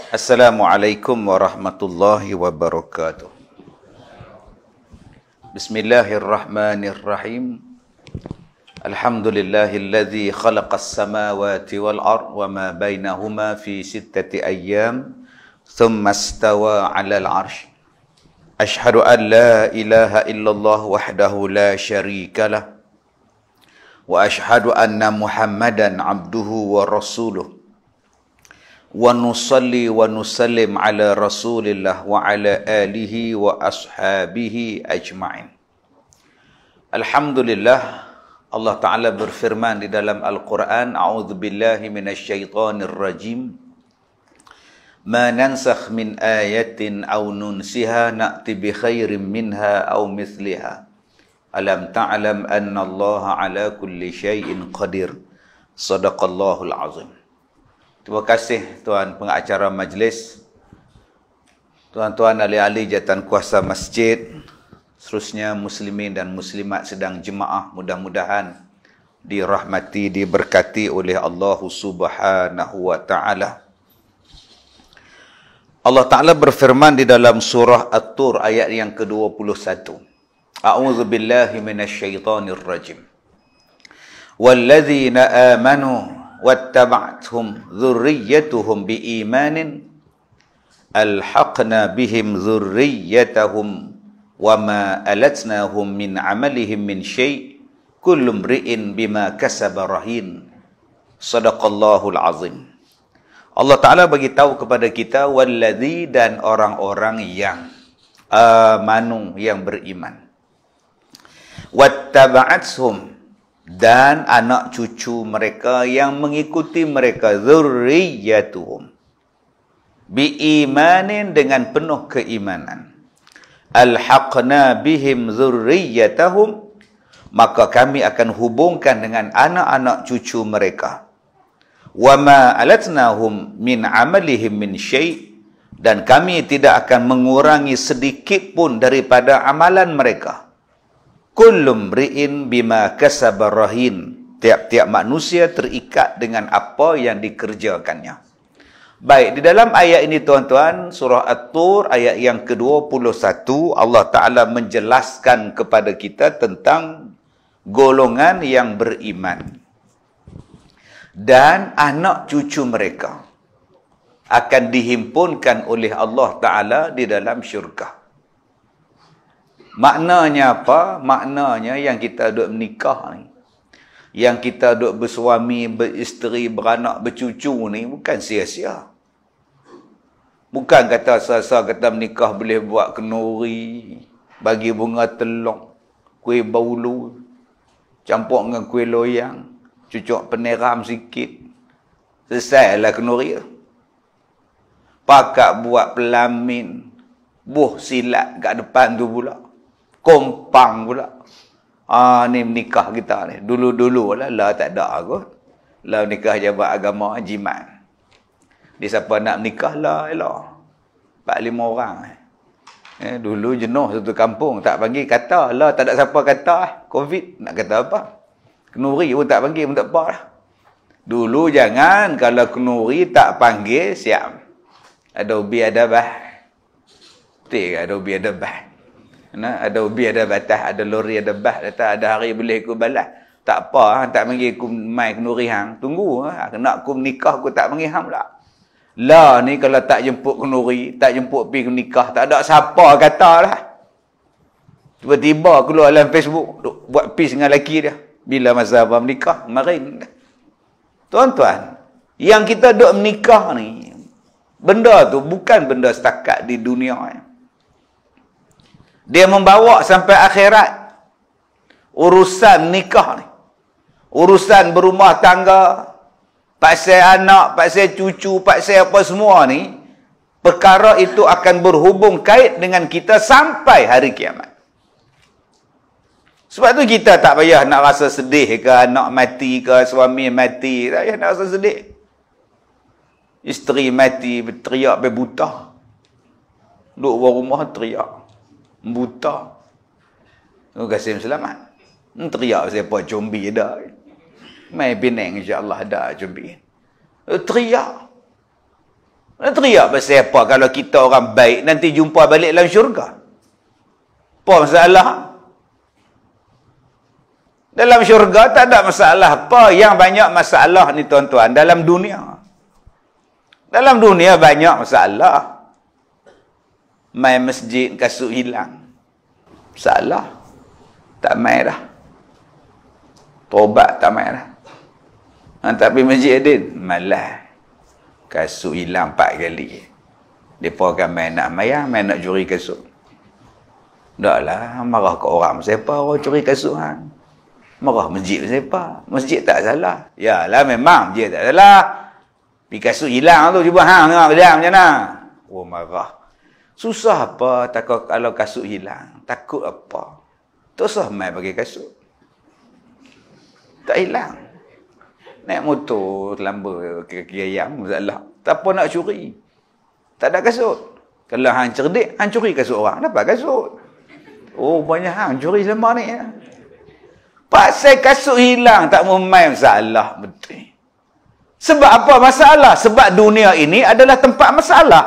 Assalamualaikum warahmatullahi wabarakatuh. Bismillahirrahmanirrahim. Alhamdulillahilladzi khalaqas samawati wal ard wa ma bainahuma fi sittati ayyam thumma istawa 'alal 'arsy. Ashhadu an la ilaha illallah wahdahu la syarika lah wa ashhadu anna Muhammadan 'abduhu wa rasuluh. Wa nusalli wa nusallim ala rasulillah wa ala alihi wa ashabihi ajma'in. Alhamdulillah, Allah Ta'ala berfirman di dalam Al-Quran, A'udzu billahi minasyaitonir rajim. Ma nansakh min ayatin aw nunsiha na'ti bi khairin minha aw mithliha. Alam ta'lam anna Allah ala kulli syai'in qadir. Sadaqallahul azim. Terima kasih tuan pengacara majlis, tuan-tuan ahli-ahli jawatan kuasa masjid, seterusnya muslimin dan muslimat sedang jemaah, mudah-mudahan dirahmati, diberkati oleh Allah Subhanahu wa taala. Allah Taala berfirman di dalam surah At-Tur ayat yang ke-21. A'udzu billahi minasyaitonir rajim. Walladzina amanu wattaba'athum dzurriyyatuhum biimanin alhaqna bihim dzurriyyatahum wama alatnahum min amalihim min syai' kullu imri'in bima kasaba rahin. Sadaqallahul azim. Allah Ta'ala bagi tahu kepada kita walladzi, dan orang-orang yang amanu, yang beriman, wattaba'athum, dan anak cucu mereka yang mengikuti mereka, dzurriyyatuhum biimanin, dengan penuh keimanan, alhaqna bihim dzurriyyatahum, maka kami akan hubungkan dengan anak-anak cucu mereka, wama alatnahum min amalihim min syai', dan kami tidak akan mengurangi sedikit pun daripada amalan mereka. Kullum ri'in bima kasaba rahin. Tiap-tiap manusia terikat dengan apa yang dikerjakannya. Baik, di dalam ayat ini tuan-tuan, surah At-Tur ayat yang ke-21, Allah Ta'ala menjelaskan kepada kita tentang golongan yang beriman. Dan anak cucu mereka akan dihimpunkan oleh Allah Ta'ala di dalam syurga. Maknanya apa? Maknanya yang kita duduk menikah ni, yang kita duduk bersuami, beristeri, beranak, bercucu ni bukan sia-sia. Bukan kata asa-asa kata menikah boleh buat kenuri, bagi bunga telur, kuih baulu, campur dengan kuih loyang, cucuk peneram sikit, selesailah kenuri tu. Pakat buat pelamin, buh silat kat depan tu pula, kompang pula. Ni menikah kita ni. Dulu-dulu lah tak ada kot. Lah nikah jabat agama jimat. Dia siapa nak menikah lah elok. 4-5 orang. Dulu jenuh satu kampung tak panggil kata. Lah tak ada siapa kata. Covid nak kata apa? Kenuri pun tak panggil pun tak apa lah. Dulu jangan kalau kenuri tak panggil siap. Ada ubi ada bah. Betul ke ada ubi ada bah? Ada ubi, ada batas, ada lori, ada bah. Kata ada hari boleh aku balas. Tak apa, tak panggil aku mai kenuri hang. Tunggu, nak aku menikah aku tak panggil hang pula. Lah ni kalau tak jemput kenuri, tak jemput pergi nikah, tak ada siapa kata lah. Tiba-tiba keluar dalam Facebook, buat peace dengan lelaki dia. Bila masa apa menikah? Kemarin. Tuan-tuan, yang kita duk menikah ni, benda tu bukan benda setakat di dunia ni. Dia membawa sampai akhirat. Urusan nikah ni. Urusan berumah tangga. Pasal anak, pasal cucu, pasal apa semua ni. Perkara itu akan berhubung kait dengan kita sampai hari kiamat. Sebab tu kita tak payah nak rasa sedih ke, anak mati ke, suami mati. Tak payah nak rasa sedih. Isteri mati, berteriak, berbuta. Duduk luar rumah, teriak. Buta. Terima kasih selamat. Teriak siapa combi dah. Mai Penang insya-Allah ada combi. Teriak. Nak teriak pasal apa kalau kita orang baik nanti jumpa balik dalam syurga? Apa masalah? Dalam syurga tak ada masalah apa. Yang banyak masalah ni tuan-tuan dalam dunia. Dalam dunia banyak masalah. Main masjid kasut hilang. Masalah. Tak main dah. Tobat tak main dah. Tapi masjid Adin malah. Kasut hilang 4 kali. Mereka akan main nak mayang, main nak curi kasut. Tak lah, marah ke orang siapa orang curi kasut hang. Marah masjid siapa? Masjid tak salah. Yalah memang masjid tak salah. Pergi kasut hilang tu cuba hang tengok dia macam mana. Oh marah. Susah apa takut kalau kasut hilang? Takut apa? Tak usah main pakai kasut. Tak hilang. Naik motor terlambat kaki ayam masalah. Tak apa nak curi. Tak ada kasut. Kalau hang cerdik, hang curi kasut orang. Dapat kasut. Oh banyak hang curi selama ni ya. Pasal kasut hilang tak mau main masalah betul. Sebab apa masalah? Sebab dunia ini adalah tempat masalah.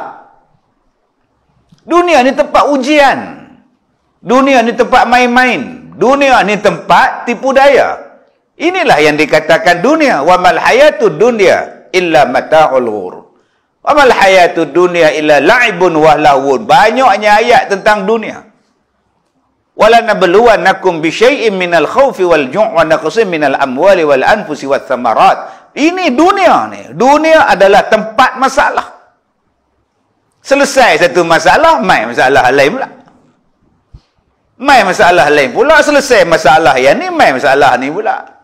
Dunia ni tempat ujian. Dunia ni tempat main-main. Dunia ni tempat tipu daya. Inilah yang dikatakan dunia. Wa mal hayatud dunya illa mata'ul ghurur. Wa mal hayatud dunya illa la'ibun wa lahwun. Banyaknya ayat tentang dunia. Wala nabluwannakum bi syai'in minal khaufi wal ju' wa naqsin minal amwali wal anfusi wath thamarat. Ini dunia ni. Dunia adalah tempat masalah. Selesai satu masalah, mai masalah lain pula. Mai masalah lain pula, selesai masalah yang ni, mai masalah ni pula.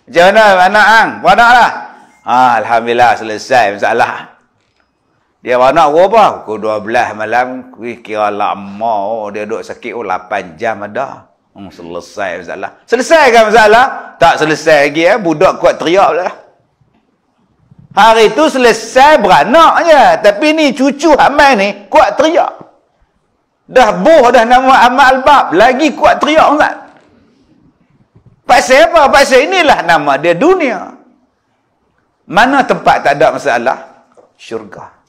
Macam mana anak hang? Anak lah. Alhamdulillah selesai masalah. Dia anak berapa? Pukul 12 malam, kira lama. Dia duduk sakit 8 jam ada. Selesai masalah. Selesai kan masalah? Tak selesai lagi. Budak kuat teriak pula lah. Hari tu selesai beranak je. Tapi ni cucu Hamai ni kuat teriak. Dah boh dah nama Amal Albab. Lagi kuat teriak Ustaz. Pasal apa? Pasal inilah nama dia dunia. Mana tempat tak ada masalah? Syurga.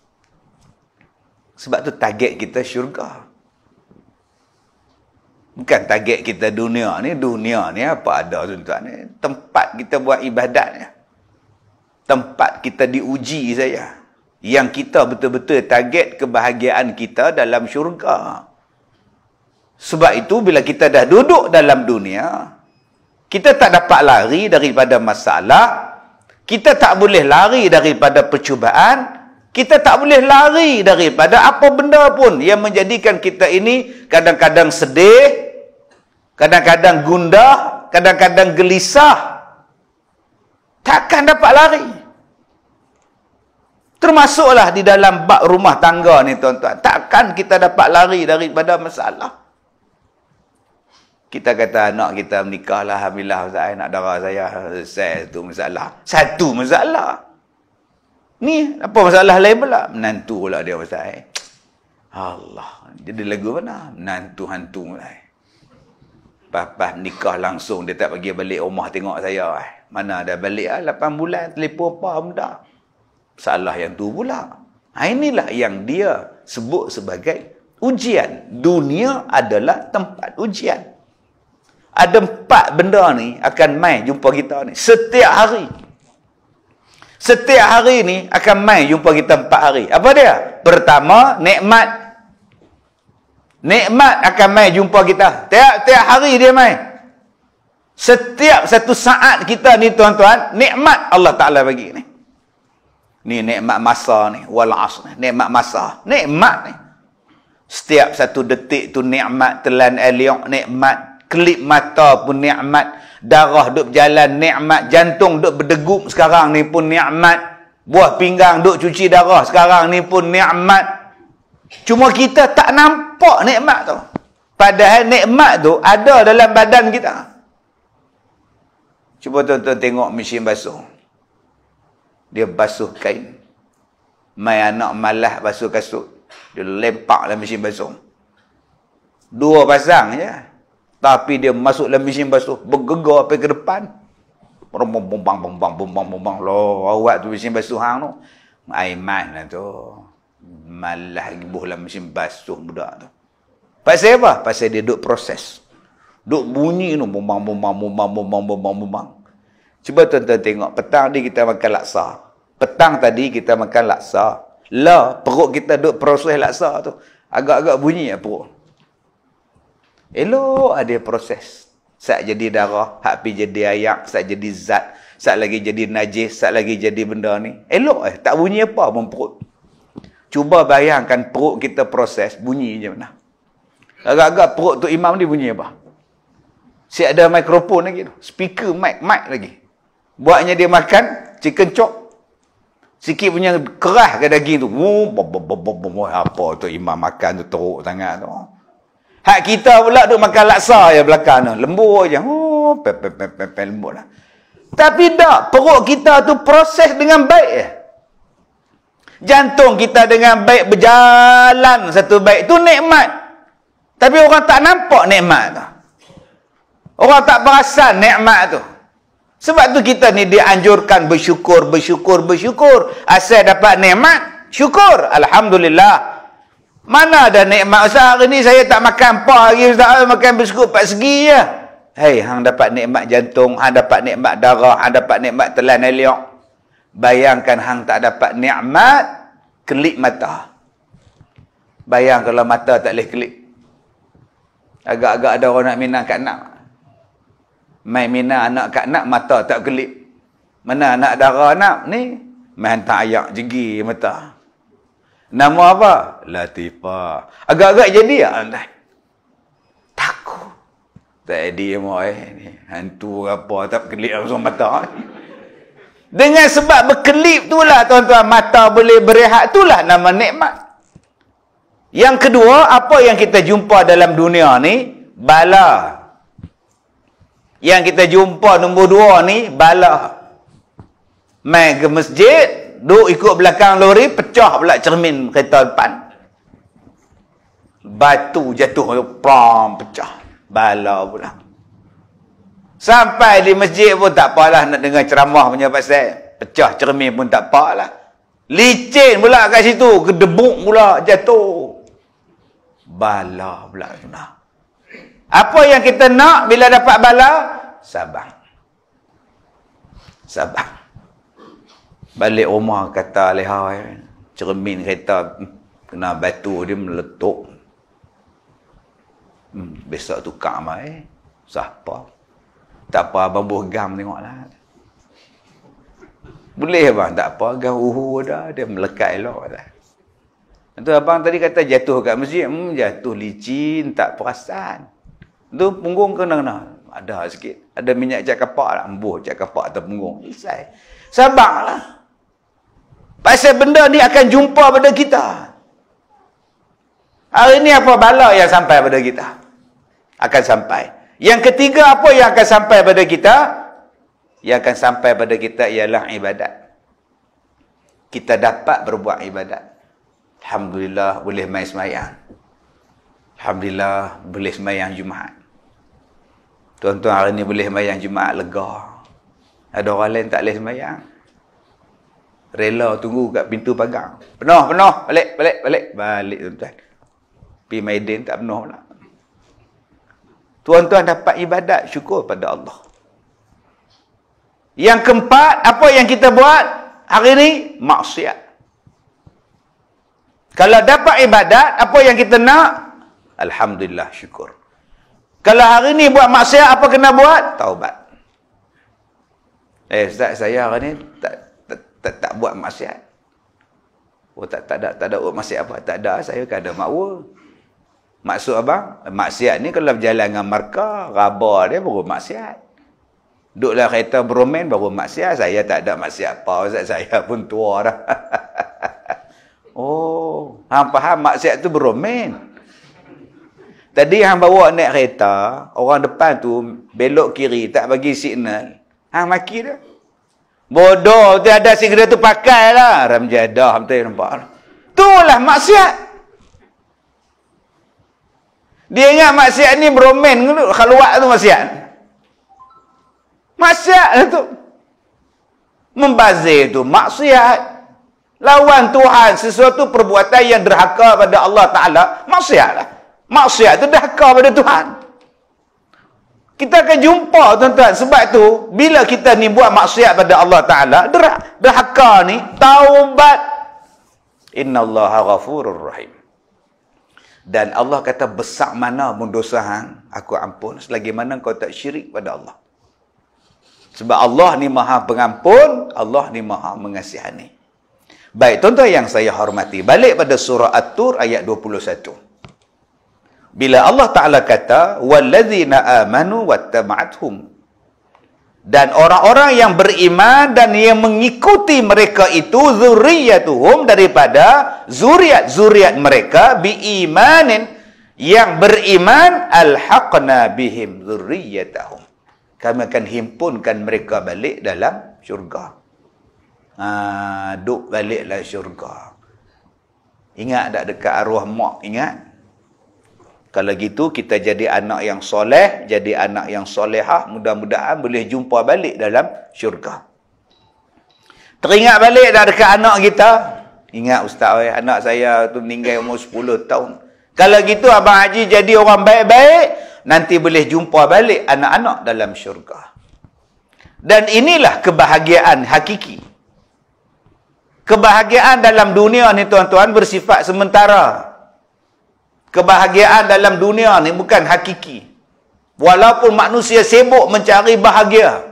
Sebab tu target kita syurga. Bukan target kita dunia ni. Dunia ni apa ada tuan-tuan ni. Tempat kita buat ibadat ni. Tempat kita diuji saya. Yang kita betul-betul target kebahagiaan kita dalam syurga. Sebab itu bila kita dah duduk dalam dunia, kita tak dapat lari daripada masalah. Kita tak boleh lari daripada percubaan. Kita tak boleh lari daripada apa benda pun yang menjadikan kita ini kadang-kadang sedih, kadang-kadang gundah, kadang-kadang gelisah. Takkan dapat lari. Termasuklah di dalam bab rumah tangga ni tuan-tuan. Takkan kita dapat lari daripada masalah. Kita kata anak kita menikah lah, alhamdulillah Ustaz, anak dara saya selesai satu masalah. Satu masalah. Ni apa masalah lain pula? Menantu pula dia Ustaz. Allah. Jadi lagu mana? Menantu hantu lah. Papa nikah langsung dia tak bagi balik rumah tengok saya. Mana dah balik 8 bulan telefon apa benda. Salah yang tu pula. Inilah yang dia sebut sebagai ujian. Dunia adalah tempat ujian. Ada 4 benda ni akan mai jumpa kita ni. Setiap hari. Setiap hari ni akan mai jumpa kita 4 hari. Apa dia? Pertama, nikmat. Nikmat akan mai jumpa kita. Tiap-tiap hari dia mai. Setiap satu saat kita ni tuan-tuan, nikmat Allah Ta'ala bagi ni. Ni nikmat masa ni. Wal asr ni. Nikmat masa. Nikmat ni. Setiap satu detik tu nikmat. Telan eliok nikmat. Kelip mata pun nikmat. Darah duk berjalan nikmat. Jantung duk berdegup sekarang ni pun nikmat. Buah pinggang duk cuci darah sekarang ni pun nikmat. Cuma kita tak nampak nikmat tu. Padahal nikmat tu ada dalam badan kita. Cuba tuan-tuan tengok mesin basuh. Dia basuh kain. Mai anak malas basuh kasut. Dia lempak dalam mesin basuh. 2 pasang je. Tapi dia masuk dalam mesin basuh. Bergegar pergi ke depan. Bombang. Loh, awak tu mesin basuh hang tu. Aiman lah tu. Malah gibuh lah mesin basuh budak tu. Pasal apa? Pasal dia duk proses. Duk bunyi tu. Bumang. Cuba tuan-tuan tengok. Petang ni kita makan laksa. Petang tadi kita makan laksa. Lah, perut kita duk proses laksa tu. Agak-agak bunyi lah perut. Elok ada proses. Sat jadi darah, hak pi jadi ayak, sat jadi zat, sat lagi jadi najis, sat lagi jadi benda ni. Elok tak bunyi apa pun perut. Cuba bayangkan perut kita proses, bunyi je mana. Agak-agak perut tu imam ni bunyi apa? Si ada mikrofon lagi tu, speaker mic lagi. Buatnya dia makan chicken chop. Sikit punya keras ke daging tu. Apa tu imam makan tu teruk sangat tu. Hak kita pula duk makan laksa je belakang tu. Lembut je. Lembut lah. Tapi tak, perut kita tu proses dengan baik je. Jantung kita dengan baik berjalan satu baik. Tu nikmat. Tapi orang tak nampak nikmat tu. Orang tak perasan nikmat tu. Sebab tu kita ni dianjurkan bersyukur. Asal dapat nikmat, syukur. Alhamdulillah. Mana ada nikmat? Ustaz, hari ni saya tak makan apa lagi. Ustaz, makan biskut 4 segi je. Hei, hang dapat nikmat jantung, hang dapat nikmat darah, hang dapat nikmat telan eliok. Bayangkan hang tak dapat nikmat kelip mata. Bayang kalau mata tak boleh kelip. Agak-agak ada orang nak minang kat nak. Main minang anak kat nak, mata tak kelip. Mana anak darah nak ni? Main hantar ayak jegi mata. Nama apa? Latifah. Agak-agak jadi tak? Takut. Tak dia mau ni. Hantu apa tak kelip langsung mata. Dengan sebab berkelip itulah tuan-tuan mata boleh berehat, itulah nama nikmat. Yang kedua, apa yang kita jumpa dalam dunia ni? Bala. Yang kita jumpa nombor 2 ni bala. Main ke masjid, duk ikut belakang lori, pecah pula cermin kereta depan. Batu jatuh, pram, pecah. Bala pula. Sampai di masjid pun tak apalah nak dengar ceramah punya pasal. Pecah cermin pun tak apalah. Licin pula kat situ, kedebuk pula jatuh. Bala pula sunnah. Apa yang kita nak bila dapat bala? Sabar. Sabar. Balik rumah kata leha cermin kereta kena batu dia meletup. Besok tukar mai. Siapa? Tak apa abang bergam tengoklah. Boleh abang? Tak apa, gam dah dia melekat elok dah. Tu abang tadi kata jatuh kat masjid, jatuh licin, tak perasan. Tu punggung kena ada sikit. Ada minyak cat kapak lah, embuh cat kapak atas punggung. Selesai. Sabarlah. Pasal benda ni akan jumpa pada kita. Hari ni apa bala yang sampai pada kita? Akan sampai. Yang ketiga, apa yang akan sampai pada kita? Yang akan sampai pada kita ialah ibadat. Kita dapat berbuat ibadat. Alhamdulillah boleh main semayang. Alhamdulillah boleh semayang Jumaat. Tuan-tuan hari ni boleh semayang Jumaat lega. Ada orang lain tak boleh semayang. Rela tunggu kat pintu pagar. Penuh. Balik tuan-tuan. Pergi Maidin tak penuh pula. Tuan-tuan dapat ibadat, syukur pada Allah. Yang keempat, apa yang kita buat hari ni? Maksiat. Kalau dapat ibadat, apa yang kita nak? Alhamdulillah, syukur. Kalau hari ni buat maksiat, apa kena buat? Taubat. Ustaz, saya hari ni tak buat maksiat. Oh, tak ada buat maksiat apa? Tak ada, saya kan ada makwa. Maksud abang, maksiat ni kalau berjalan dengan markah, raba dia baru maksiat. Duduklah kereta beromen baru maksiat. Saya tak ada maksiat apa, Ustaz, saya pun tua dah. Oh, hang faham maksiat tu beromen. Tadi hang bawa naik kereta, orang depan tu belok kiri tak bagi signal. Hang maki dah. Bodoh, tu ada signal tu pakailah. Ramjadah, betul nampak. Itulah maksiat. Dia ingat maksiat ni beromen dulu, khaluat tu maksiat. Maksiat tu. Membazir tu maksiat. Lawan Tuhan, sesuatu perbuatan yang derhaka pada Allah Ta'ala, maksiat lah. Maksiat itu derhaka pada Tuhan. Kita akan jumpa, tuan-tuan. Sebab tu, bila kita ni buat maksiat pada Allah Ta'ala, derhaka ni, taubat. Innallaha ghafurur rahim. Dan Allah kata, besar mana pun dosa hang, aku ampun. Selagi mana kau tak syirik pada Allah. Sebab Allah ni maha pengampun, Allah ni maha mengasihani. Baik, tuan-tuan yang saya hormati, balik pada surah At-Tur ayat 21. Bila Allah Ta'ala kata, وَالَّذِينَ آمَنُوا وَاتَّبَعَتْهُمْ, dan orang-orang yang beriman dan yang mengikuti mereka itu, zurriyatuhum, daripada zuriat mereka, biimanin, yang beriman, alhaqna bihim zurriyatahum, kami akan himpunkan mereka balik dalam syurga. Duk baliklah syurga. Ingat tak dekat arwah mak? Ingat? Kalau gitu kita jadi anak yang soleh, jadi anak yang solehah, mudah-mudahan boleh jumpa balik dalam syurga. Teringat balik dah dekat anak kita. Ingat ustaz, anak saya tu meninggal umur 10 tahun. Kalau gitu Abang Haji jadi orang baik-baik, nanti boleh jumpa balik anak-anak dalam syurga. Dan inilah kebahagiaan hakiki. Kebahagiaan dalam dunia ni tuan-tuan bersifat sementara. Kebahagiaan dalam dunia ni bukan hakiki. Walaupun manusia sibuk mencari bahagia.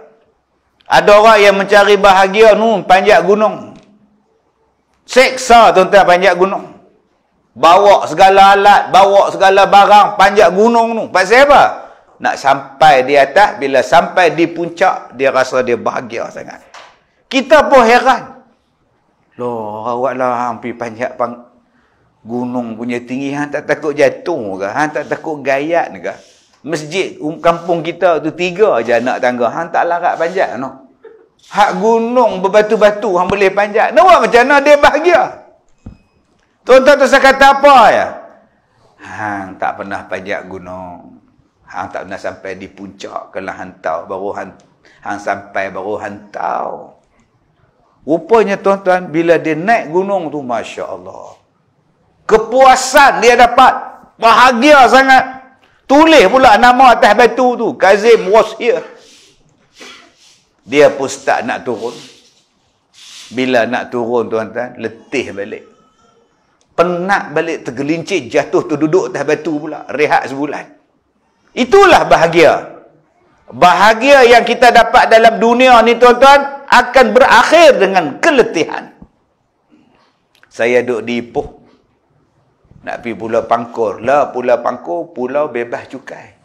Ada orang yang mencari bahagia panjat gunung. Seksa tuan-tuan panjat gunung. Bawa segala alat, bawa segala barang, panjat gunung tu. Pasal apa? Nak sampai di atas, bila sampai di puncak, dia rasa dia bahagia sangat. Kita pun heran. Loh, awaklah hampir panjat gunung punya tinggi, hang tak takut jatuh ke? Hang tak takut gayat ke? Masjid kampung kita tu 3 je anak tangga, hang tak larat panjat no. Hak gunung berbatu-batu hang boleh panjat. Nak macam mana dia bahagia? Tuan-tuan tu saya kata apa ya? Hang tak pernah panjat gunung. Hang tak pernah sampai di puncak, kalau hang tahu baru hang sampai baru hang tahu. Rupanya tuan-tuan, bila dia naik gunung tu, masya-Allah, kepuasan dia dapat, bahagia sangat. Tulis pula nama atas batu tu, Kazim was here. Dia pun start nak turun. Bila nak turun tuan-tuan, letih balik. Penat balik, tergelincir, jatuh terduduk atas batu pula, rehat sebulan. Itulah bahagia. Bahagia yang kita dapat dalam dunia ni tuan-tuan akan berakhir dengan keletihan. Saya duduk di Ipoh, nak pergi Pulau Pangkor. Lah, Pulau Pangkor, pulau bebas cukai.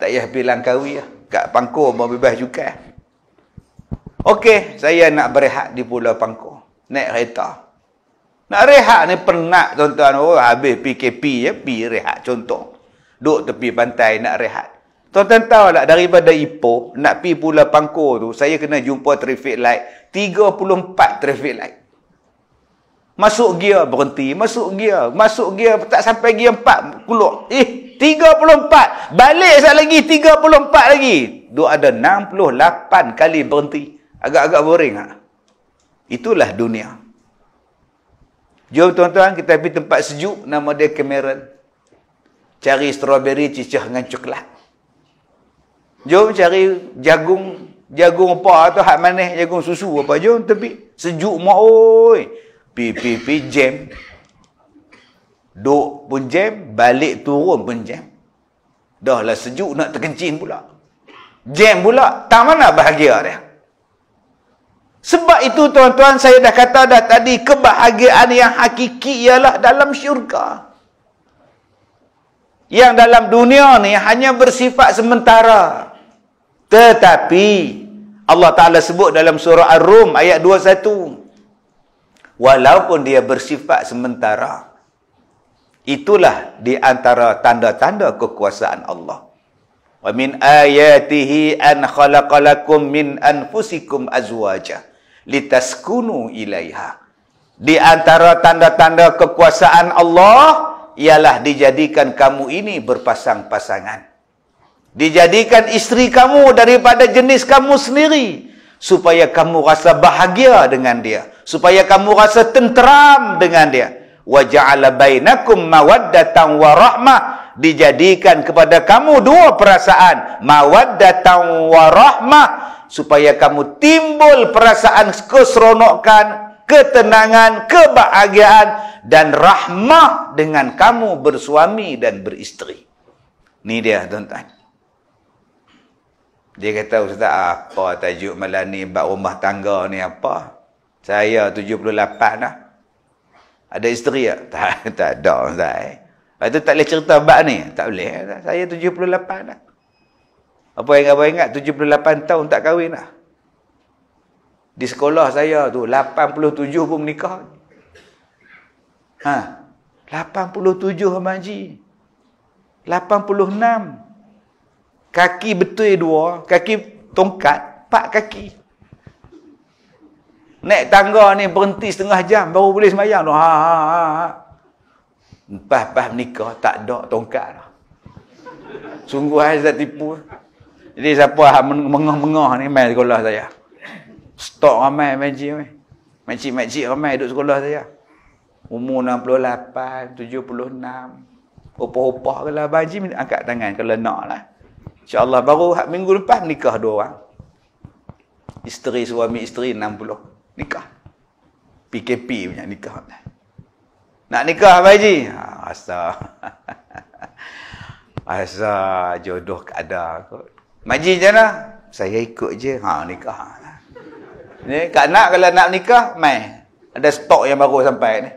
Tak payah pergi Langkawi lah. Kat Pangkor mau bebas cukai. Okey, saya nak berehat di Pulau Pangkor. Naik kereta. Nak rehat ni penat tuan-tuan. Oh, habis PKP je, pergi rehat. Contoh, duduk tepi pantai nak rehat. Tuan-tuan tahu tak, daripada Ipoh, nak pergi Pulau Pangkor tu, saya kena jumpa traffic light. 34 traffic light. Masuk gear berhenti, masuk gear tak sampai gear 4 keluar. 34. Balik sekali lagi 34 lagi. Duk ada 68 kali berhenti. Agak-agak boring ha? Itulah dunia. Jom tuan-tuan kita pergi tempat sejuk, nama dia Cameron. Cari strawberry cicah dengan coklat. Jom cari jagung apa atau hak manis, jagung susu apa. Jom tepi. Sejuk mak oi. Pi jam. Duk pun jam, balik turun pun jam. Dah lah sejuk nak terkencing pula. Jam pula. Tak mana bahagia dia. Sebab itu tuan-tuan, saya dah kata dah tadi, kebahagiaan yang hakiki ialah dalam syurga. Yang dalam dunia ni hanya bersifat sementara. Tetapi Allah Ta'ala sebut dalam surah Ar-Rum ayat 21. Walaupun dia bersifat sementara, itulah di antara tanda-tanda kekuasaan Allah. Wa min ayatihi an khalaqalakum min anfusikum azwaja litaskunu ilaiha. Di antara tanda-tanda kekuasaan Allah ialah dijadikan kamu ini berpasang-pasangan. Dijadikan isteri kamu daripada jenis kamu sendiri. supaya kamu rasa bahagia dengan dia, supaya kamu rasa tenteram dengan dia. Wa ja'ala bainakum mawaddatan wa rahmah, dijadikan kepada kamu dua perasaan, mawaddatan wa rahmah, supaya kamu timbul perasaan keseronokan, ketenangan, kebahagiaan dan rahmah dengan kamu bersuami dan beristeri. Ni dia tuan-tuan. Dia kata, Ustaz, apa tajuk malam ni bab rumah tangga ni apa? Saya 78 dah. Ada isteri tak? Tak ada, Ustaz. Lepas tu tak boleh cerita bab ni. Tak boleh. Saya 78 dah. Apa yang abang ingat? 78 tahun tak kahwin dah. Di sekolah saya tu 87 pun menikah. 87 Abang Haji. 86. Kaki betul dua, kaki tongkat, 4 kaki. Naik tangga ni berhenti setengah jam baru boleh sembahyang tu. Lepas menikah tak ada tongkat dah. Sungguh saya tipu. Jadi siapa mengah-mengah ni main sekolah saya. Stok ramai makcik ramai duduk sekolah saya. Umur 68, 76. Opah-opah kalau Abang Haji angkat tangan kalau nak lah. InsyaAllah baru minggu lepas nikah 2 orang. Isteri, suami isteri 60. Nikah. PKP punya nikah. Nak nikah Abang Haji? Asa jodoh ada kot. Haji macam mana? Saya ikut je. Nikah. Ni Kak Nak kalau nak nikah, mai. Ada stok yang baru sampai ni.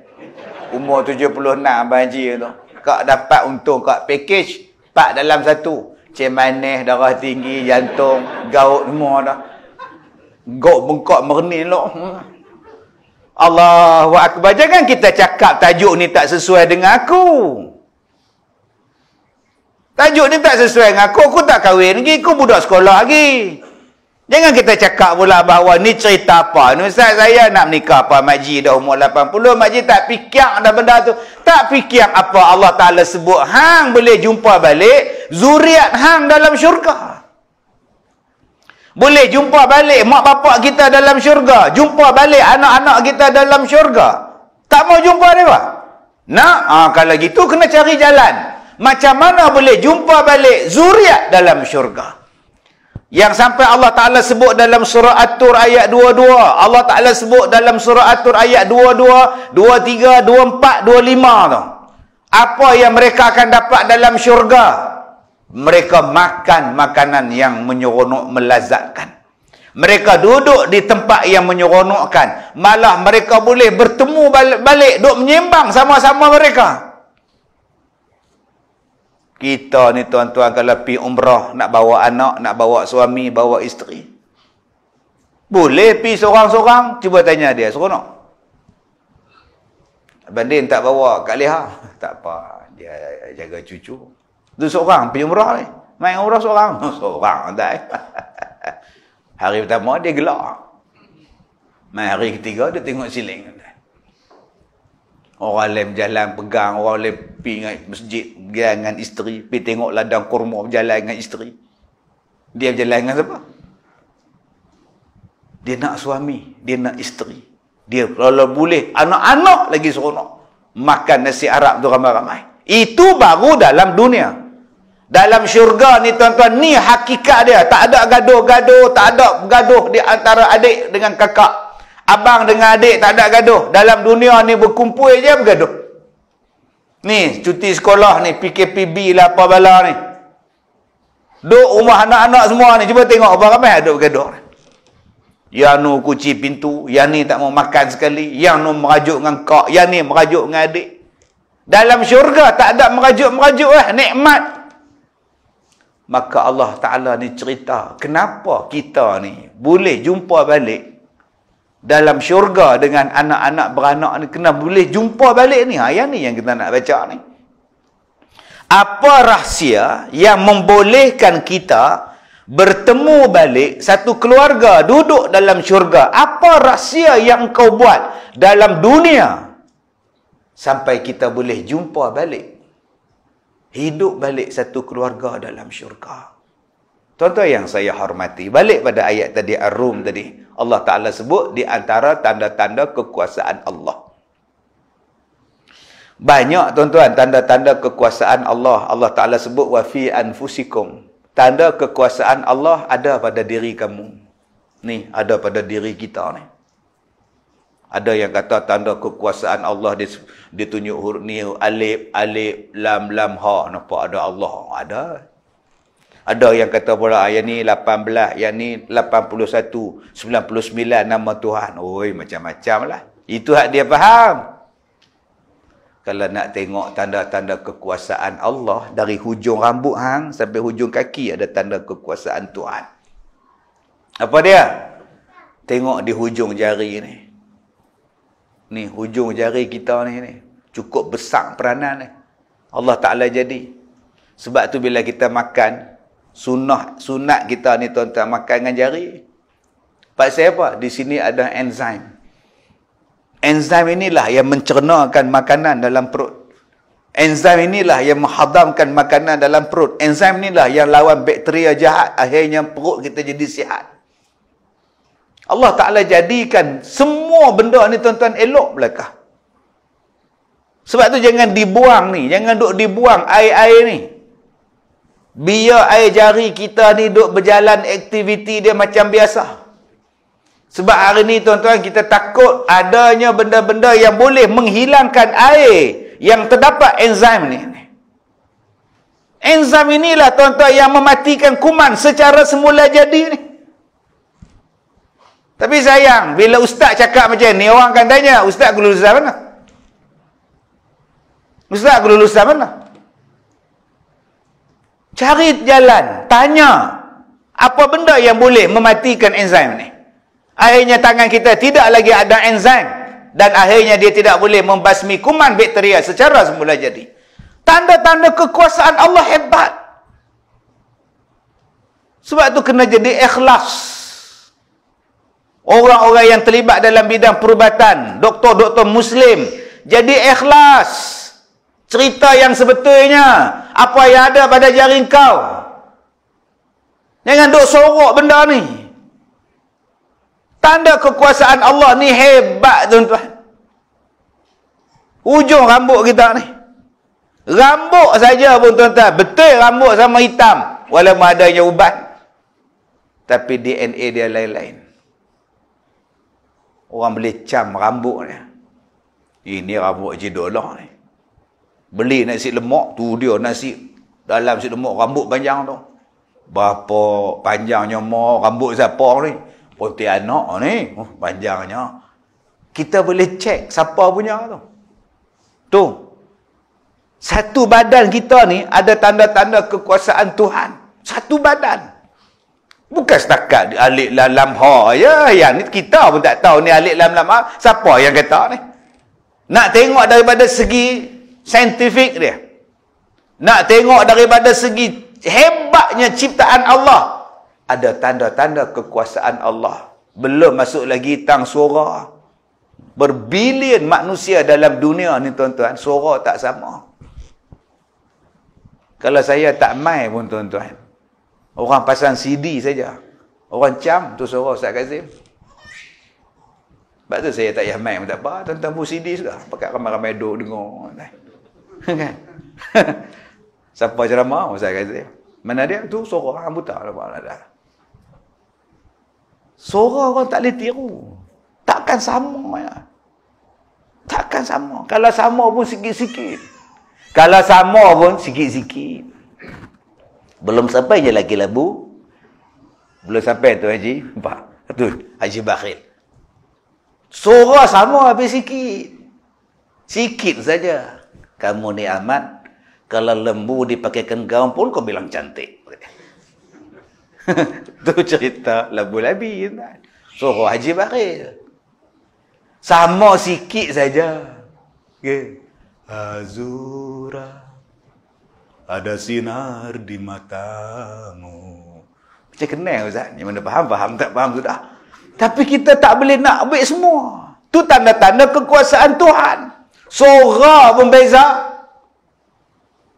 Umur 76 Abang Haji tu. Kak dapat untung Kak package 4 dalam 1. Cik manis, darah tinggi, jantung, gaut semua dah. Gaut bengkak mernin lok. Allahu Akbar. Jangan kita cakap tajuk ni tak sesuai dengan aku. Tajuk ni tak sesuai dengan aku. Aku tak kahwin lagi. Aku budak sekolah lagi. Jangan kita cakap pula bahawa ni cerita apa. Ni Ustaz, saya nak menikah apa. Makcik dah umur 80. Makcik tak fikir dah benda tu. Tak fikir apa Allah Ta'ala sebut. Hang boleh jumpa balik zuriat hang dalam syurga. Boleh jumpa balik mak bapak kita dalam syurga. Jumpa balik anak-anak kita dalam syurga. Tak mau jumpa mereka? Nak? Kalau gitu kena cari jalan. Macam mana boleh jumpa balik zuriat dalam syurga? Yang sampai Allah Ta'ala sebut dalam surah At-Tur ayat 22. Allah Ta'ala sebut dalam surah At-Tur ayat 22, 23, 24, 25 tu. Apa yang mereka akan dapat dalam syurga? Mereka makan makanan yang menyeronok, melazatkan. Mereka duduk di tempat yang menyeronokkan. Malah mereka boleh bertemu balik, duk menyembang sama-sama mereka. Kita ni tuan-tuan kalau pergi umrah, nak bawa anak, nak bawa suami, bawa isteri. Boleh pergi seorang-seorang? Cuba tanya dia, seronok? Banding tak bawa Kak Leha? Tak apa, dia jaga cucu. Tu seorang pergi umrah ni. Main umrah seorang? Seorang tak. Hari pertama dia gelak. Main hari ketiga dia tengok siling. Orang lain berjalan pegang, orang lain pergi dengan masjid berjalan dengan isteri, pergi tengok ladang kurma berjalan dengan isteri. Dia berjalan dengan siapa? Dia nak suami, dia nak isteri. Dia kalau boleh anak-anak lagi seronok. Makan nasi Arab tu ramai-ramai. Itu baru dalam dunia. Dalam syurga ni tuan-tuan, ni hakikat dia. Tak ada gaduh-gaduh, tak ada gaduh di antara adik dengan kakak. Abang dengan adik tak ada gaduh. Dalam dunia ni berkumpul je bergaduh. Ni cuti sekolah ni, PKPB lah apa bala ni. Duk rumah anak-anak semua ni, cuba tengok apa ramai ada bergaduh. Yang nu kunci pintu, yang ni tak mau makan sekali, yang nu merajuk dengan kak, yang ni merajuk dengan adik. Dalam syurga tak ada merajuk-merajuk nikmat. Maka Allah Ta'ala ni cerita, kenapa kita ni boleh jumpa balik dalam syurga dengan anak-anak beranak ni, kena boleh jumpa balik ni. Yang ni yang kita nak baca ni. Apa rahsia yang membolehkan kita bertemu balik satu keluarga duduk dalam syurga? Apa rahsia yang kau buat dalam dunia sampai kita boleh jumpa balik, hidup balik satu keluarga dalam syurga? Tuan-tuan yang saya hormati, balik pada ayat tadi Ar-Rum tadi. Allah Ta'ala sebut di antara tanda-tanda kekuasaan Allah. Banyak tuan-tuan tanda-tanda kekuasaan Allah. Allah Ta'ala sebut wa fi anfusikum. Tanda kekuasaan Allah ada pada diri kamu. Ni, ada pada diri kita ni. Ada yang kata tanda kekuasaan Allah ditunjuk huruf ni alif, alif, lam, lam, ha. Nampak ada Allah. Ada. Ada yang kata pula yang ni 18, yang ni 81, 99 nama Tuhan. Oi, macam-macam lah. Itu hak dia faham. Kalau nak tengok tanda-tanda kekuasaan Allah, dari hujung rambut hang sampai hujung kaki ada tanda kekuasaan Tuhan. Apa dia? Tengok di hujung jari ni. Ni hujung jari kita ni. Cukup besar peranan ni. Allah Ta'ala jadi. Sebab tu bila kita makan, sunat kita ni tuan-tuan makan dengan jari. Pasal apa? Di sini ada enzim. Enzim inilah yang mencernakan makanan dalam perut. Enzim inilah yang menghadamkan makanan dalam perut. Enzim inilah yang lawan bakteria jahat. Akhirnya perut kita jadi sihat. Allah Ta'ala jadikan semua benda ni tuan-tuan elok belakang. Sebab tu jangan dibuang ni. Jangan duk dibuang air-air ni. Biar air jari kita ni duk berjalan aktiviti dia macam biasa. Sebab hari ni tuan-tuan kita takut adanya benda-benda yang boleh menghilangkan air yang terdapat enzim ni. Enzim inilah tuan-tuan yang mematikan kuman secara semula jadi ni. Tapi sayang, bila ustaz cakap macam ni, orang akan tanya, ustaz kelulusan mana? Ustaz kelulusan mana? Cari jalan, tanya apa benda yang boleh mematikan enzim ni. Akhirnya tangan kita tidak lagi ada enzim dan akhirnya dia tidak boleh membasmi kuman bakteria secara semula jadi. Tanda-tanda kekuasaan Allah hebat. Sebab tu kena jadi ikhlas. Orang-orang yang terlibat dalam bidang perubatan, doktor-doktor Muslim, jadi ikhlas. Cerita yang sebetulnya, apa yang ada pada jari kau. Jangan duk sorok benda ni. Tanda kekuasaan Allah ni hebat tuan-tuan. Hujung rambut kita ni. Rambut saja pun tuan-tuan. Betul rambut sama hitam. Walaupun adanya ubat. Tapi DNA dia lain-lain. Orang boleh cam rambut ni. Ini rambut $1 ni. Beli nasi lemak, tu dia nasi dalam nasi lemak rambut panjang tu. Berapa panjangnya mau rambut siapa ni? Pontianak ni, panjangnya. Kita boleh cek siapa punya tu. Tu. Satu badan kita ni ada tanda-tanda kekuasaan Tuhan. Satu badan. Bukan setakat alif lam lam ha ya. Yang ni kita pun tak tahu ni alif lam lam ha. Siapa yang kata ni? Nak tengok daripada segi saintifik dia. Nak tengok daripada segi hebatnya ciptaan Allah. Ada tanda-tanda kekuasaan Allah. Belum masuk lagi tang suara. Berbilion manusia dalam dunia ni tuan-tuan. Suara tak sama. Kalau saya tak mai pun tuan-tuan. Orang pasang CD saja. Orang cam tu suara Ustaz Kazim. Sebab tu saya tak payah mai pun tak apa. Tuan-tuan pun CD sudah. Pakai ramai-ramai duk dengar. Kan? Siapa ceramah? Ustaz Kazim. Mana dia? Tu suara orang buta. Suara orang tak boleh tiru. Takkan sama ya. Takkan sama. Kalau sama pun sikit-sikit. Kalau sama pun sikit-sikit. Belum sampai je lagi labu. Belum sampai tu Haji. Nampak? Tu Haji Bakhil. Suara sama habis sikit. Sikit saja. Kamu ni amat. Kalau lembu dipakaikan gaun pun kau bilang cantik. Tu cerita Labu Labi. Suara Haji Bakhil. Sama sikit saja. Okay. Azura. Ada sinar di matamu. Macam kenal Ustaz. Yang mana faham, tak faham sudah. Tapi kita tak boleh nak ambil semua. Tu tanda-tanda kekuasaan Tuhan. Suara pun beza.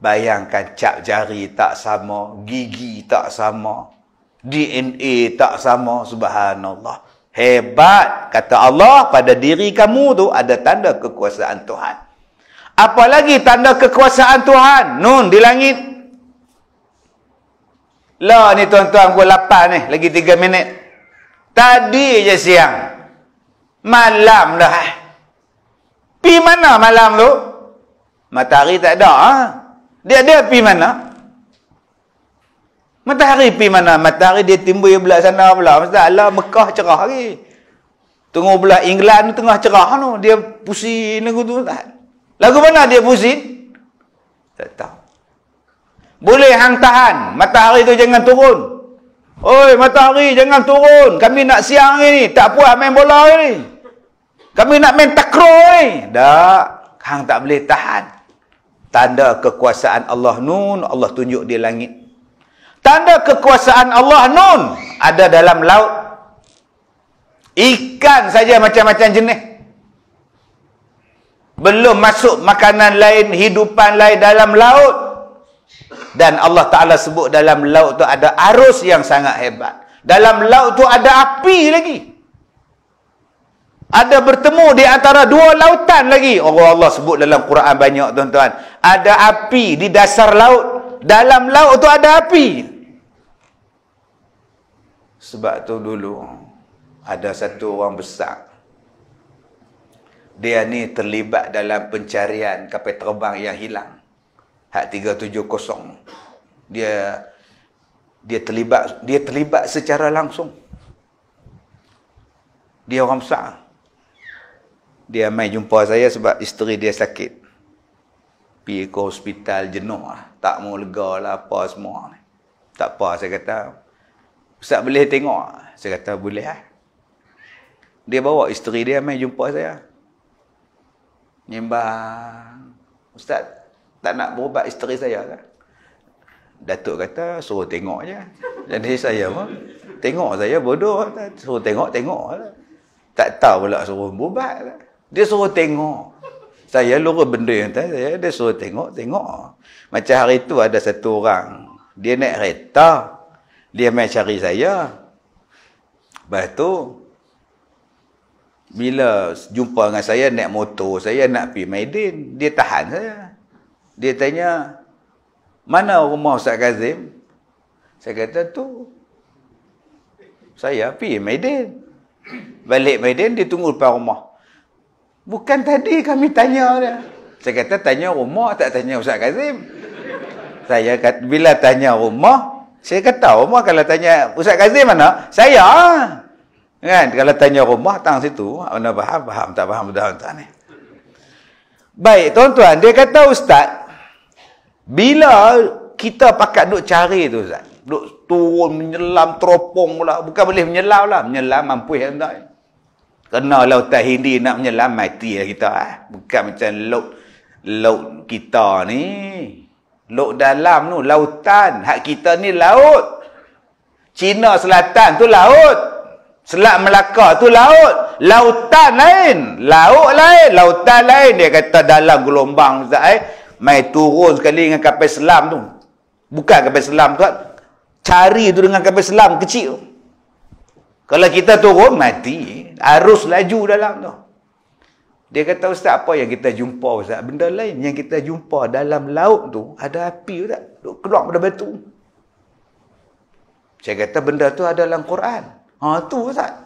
Bayangkan cap jari tak sama, gigi tak sama. DNA tak sama, subhanallah. Hebat, kata Allah, pada diri kamu tu ada tanda kekuasaan Tuhan. Apalagi tanda kekuasaan Tuhan? Nun di langit. Lah ni tuan-tuan, pukul 8 ni, lagi 3 minit. Tadi je siang. Malam dah. Pi mana malam tu? Matahari tak ada. Ha? Dia pi mana? Matahari pi mana? Matahari dia timbul belah sana pula. Masalah Mekah cerah lagi. Tengok belah England tengah cerah tu. Dia pusing lagu tu. Lagu mana dia pusing? Tak tahu. Boleh hang tahan. Matahari tu jangan turun. Oi, matahari jangan turun. Kami nak siang ni. Tak puas main bola ni. Kami nak main takraw ni. Tak. Hang tak boleh tahan. Tanda kekuasaan Allah Nun. Allah tunjuk di langit. Tanda kekuasaan Allah Nun. Ada dalam laut. Ikan saja macam-macam jenis. Belum masuk makanan lain, hidupan lain dalam laut. Dan Allah Ta'ala sebut dalam laut tu ada arus yang sangat hebat. Dalam laut tu ada api lagi. Ada bertemu di antara dua lautan lagi. Allah sebut dalam Quran banyak tuan-tuan. Ada api di dasar laut. Dalam laut tu ada api. Sebab tu dulu ada satu orang besar. Dia ni terlibat dalam pencarian kapal terbang yang hilang. Hak 370. Dia terlibat secara langsung. Dia orang besar. Dia mai jumpa saya sebab isteri dia sakit. Pergi ke hospital jenuh lah. Tak mau lega lah apa semua. Tak apa, saya kata, Ustaz boleh tengok? Saya kata boleh lah. Dia bawa isteri dia mai jumpa saya. Nyembang. Ustaz, tak nak berubat isteri saya kan? Datuk kata, suruh tengok je. Jadi saya pun, tengok saya bodoh. Suruh tengok-tengok. Tak tahu pula suruh berubat. Dia suruh tengok. Saya lurus benda yang tadi saya, dia suruh tengok-tengok. Macam hari tu ada satu orang. Dia naik kereta. Dia main cari saya. Lepas tu, bila jumpa dengan saya naik motor, saya nak pergi Maidin. Dia tahan saya. Dia tanya, mana rumah Ustaz Kazim? Saya kata, tu. Saya pergi Maidin. Balik Maidin, dia tunggu depan rumah. Bukan tadi kami tanya dia. Saya kata, tanya rumah, tak tanya Ustaz Kazim. Saya kata, bila tanya rumah, saya kata rumah, kalau tanya Ustaz Kazim mana? Saya. Kan? Kalau tanya rumah, tang situ. Mana faham, tak faham tuan-tuan ni. Baik, tuan-tuan, dia kata Ustaz, bila kita pakat duk cari tu Ustaz, duk turun menyelam teropong pula, bukan boleh menyelam lah, menyelam mampu yang tak. Kena lautan Hindi nak menyelam, mati lah kita. Bukan macam laut kita ni. Laut dalam tu, lautan. Hak kita ni laut. Cina Selatan tu laut. Selat Melaka tu laut. Lautan lain. Laut lain. Lautan lain. Dia kata dalam gelombang Ustaz mai turun sekali dengan kapal selam tu. Bukan kapal selam tu. Cari tu dengan kapal selam kecil tu. Kalau kita turun, mati. Arus laju dalam tu. Dia kata, Ustaz, apa yang kita jumpa, Ustaz? Benda lain yang kita jumpa dalam laut tu, ada api, Ustaz. Duk keluar pada batu. Saya kata, benda tu ada dalam Quran. Tu, Ustaz.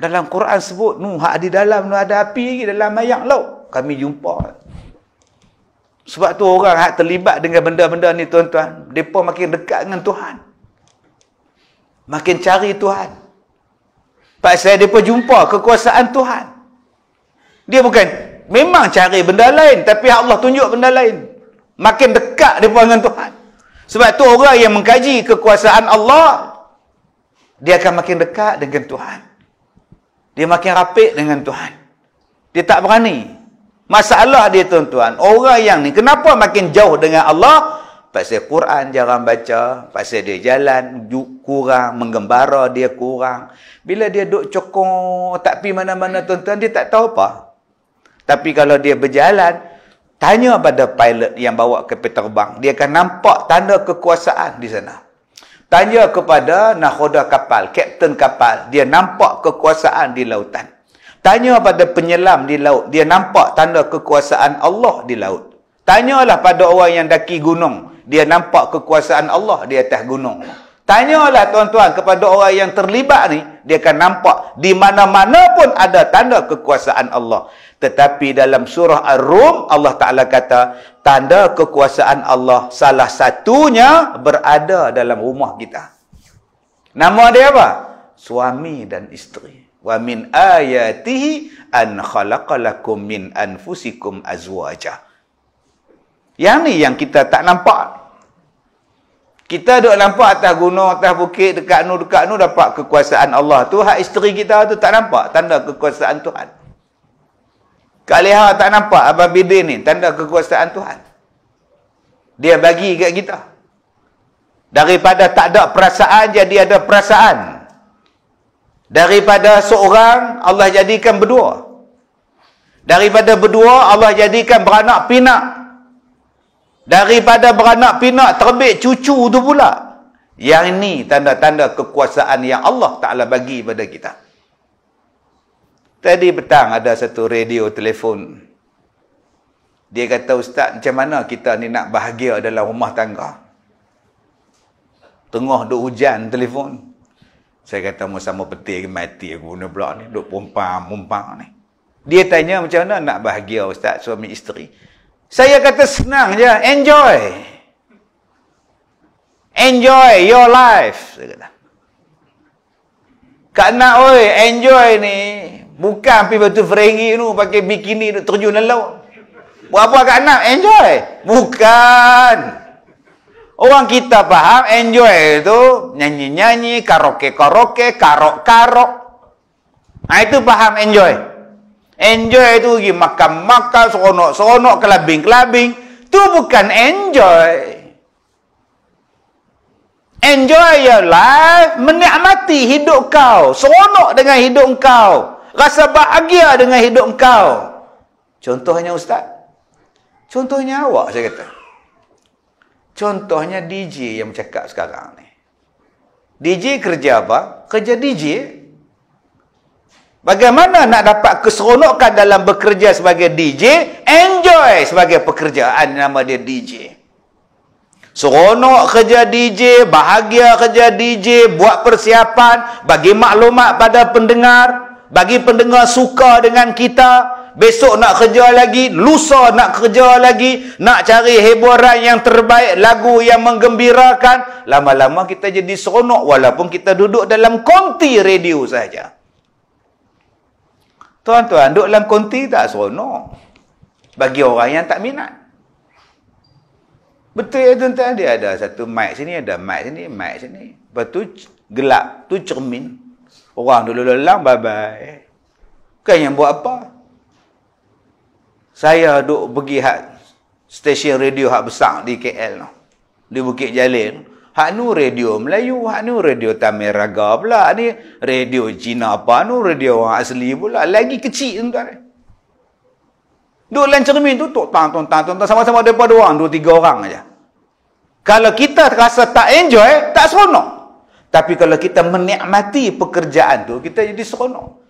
Dalam Quran sebut, hak di dalam tu ada api lagi, dalam mayang laut. Kami jumpa. Sebab tu orang hak terlibat dengan benda-benda ni, tuan-tuan. Mereka makin dekat dengan Tuhan. Makin cari Tuhan. Pasal mereka jumpa kekuasaan Tuhan. Dia bukan, memang cari benda lain, tapi Allah tunjuk benda lain. Makin dekat mereka dengan Tuhan. Sebab tu orang yang mengkaji kekuasaan Allah, dia akan makin dekat dengan Tuhan. Dia makin rapik dengan Tuhan. Dia tak berani. Masalah dia tuan-tuan, orang yang ni, kenapa makin jauh dengan Allah? Pasal Quran jarang baca, pasal dia jalan kurang, menggembara dia kurang. Bila dia duk cokong, tak pergi mana-mana tuan-tuan, dia tak tahu apa. Tapi kalau dia berjalan, tanya pada pilot yang bawa kapal terbang, dia akan nampak tanda kekuasaan di sana. Tanya kepada nakhoda kapal, kapten kapal. Dia nampak kekuasaan di lautan. Tanya pada penyelam di laut. Dia nampak tanda kekuasaan Allah di laut. Tanyalah pada orang yang daki gunung. Dia nampak kekuasaan Allah di atas gunung. Tanyalah tuan-tuan kepada orang yang terlibat ni. Dia akan nampak di mana-mana pun ada tanda kekuasaan Allah. Tetapi dalam surah Ar-Rum, Allah Ta'ala kata, tanda kekuasaan Allah salah satunya berada dalam rumah kita. Nama dia apa? Suami dan isteri. Wa min ayatihi an khalaqalakum min anfusikum azwaja. Yang ni yang kita tak nampak. Kita duk nampak atas gunung, atas bukit, dekat nu dapat kekuasaan Allah tu. Hak isteri kita tu tak nampak tanda kekuasaan Tuhan. Kak Leha tak nampak Abang Bidin ni tanda kekuasaan Tuhan. Dia bagi kat kita. Daripada tak ada perasaan jadi ada perasaan. Daripada seorang Allah jadikan berdua. Daripada berdua Allah jadikan beranak pinak. Daripada beranak pinak terbit cucu tu pula. Yang ini tanda-tanda kekuasaan yang Allah Ta'ala bagi pada kita. Tadi petang ada satu radio telefon. Dia kata, Ustaz, macam mana kita ni nak bahagia dalam rumah tangga? Tengah duk hujan telefon. Saya kata, sama petir ke mati aku ni pula ni. Duk pumpang ni. Dia tanya macam mana nak bahagia, Ustaz, suami isteri. Saya kata senang je. Enjoy. Enjoy your life. Saya kata. Kak nak, oi, enjoy ni. Bukan pergi batu Ferengi tu, pakai bikini, terjun dalam laut. Buat apa Kak nak? Enjoy. Bukan. Orang kita faham enjoy tu, nyanyi-nyanyi, karaoke-karaoke, karok-karok. Nah, itu faham enjoy. Enjoy tu pergi makan-makan, seronok-seronok, kelabing-kelabing. Tu bukan enjoy. Enjoy your life, menikmati hidup kau. Seronok dengan hidup kau. Rasa bahagia dengan hidup kau. Contohnya Ustaz. Contohnya awak, saya kata. Contohnya DJ yang bercakap sekarang ni. DJ kerja apa? Kerja DJ. Bagaimana nak dapat keseronokan dalam bekerja sebagai DJ? Enjoy sebagai pekerjaan, nama dia DJ. Seronok kerja DJ, bahagia kerja DJ, buat persiapan, bagi maklumat pada pendengar, bagi pendengar suka dengan kita. Besok nak kerja lagi, lusa nak kerja lagi, nak cari hiburan yang terbaik, lagu yang menggembirakan. Lama-lama kita jadi seronok walaupun kita duduk dalam konti radio saja. Tuan-tuan, duduk dalam konti tak seronok. Bagi orang yang tak minat. Betul ya tuan-tuan, dia ada satu mic sini, ada mic sini, mic sini. Lepas tu gelap, tu cermin. Orang dulu lelang, bye-bye. Kan yang buat apa? Saya duk pergi stesen radio hak besar di KL no. Di Bukit Jalil. Hak nu radio Melayu, hak nu radio Tamiraga pula, ni radio Cina apa, nu radio orang asli pula, lagi kecil tuan-tuan. Duk dalam cermin tu tang sama-sama depa dua orang, 2-3 orang aja. Kalau kita rasa tak enjoy, tak seronok. Tapi kalau kita menikmati pekerjaan tu, kita jadi seronok.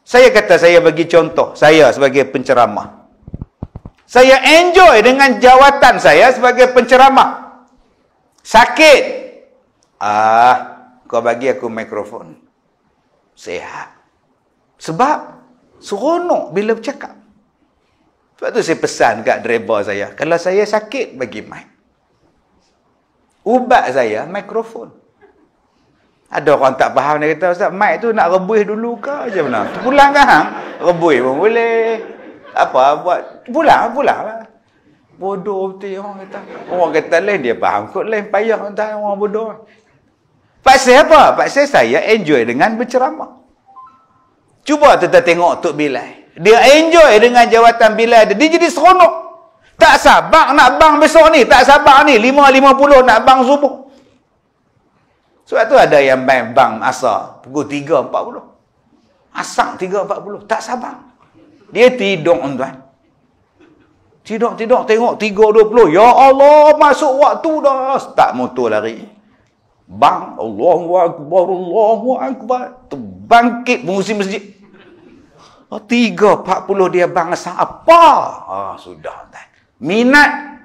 Saya kata, saya bagi contoh, saya sebagai penceramah. Saya enjoy dengan jawatan saya sebagai penceramah. Sakit. Kau bagi aku mikrofon. Sehat. Sebab seronok bila bercakap. Sebab tu saya pesan kat driver saya, kalau saya sakit, bagi mic. Ubat saya, mikrofon. Ada orang tak faham, dia kata, Ustaz, mic tu nak rebuih dulu ke? Macam mana? Pulang kan? Rebuih pun boleh. Apa buat? Pulang lah. Bodoh betul orang kata. Orang kata lain, dia faham kot lain, payah entah orang bodoh. Pasal apa? Pasal saya enjoy dengan berceramah. Cuba kita tengok Tok Bilal. Dia enjoy dengan jawatan Bilal dia. Dia jadi seronok. Tak sabar nak bang besok ni. Tak sabar ni. 5.50 nak bang subuh. Sebab tu ada yang main bang asar. Pukul 3.40. Asar 3.40. Tak sabar. Dia tidur tuan. Tidur. Tengok 3.20. Ya Allah, masuk waktu dah. Start motor lari. Bang, Allahu Akbar, Allahu Akbar. Terbangkit pengurusi masjid. 3.40 dia bangsa apa? Sudah. Minat.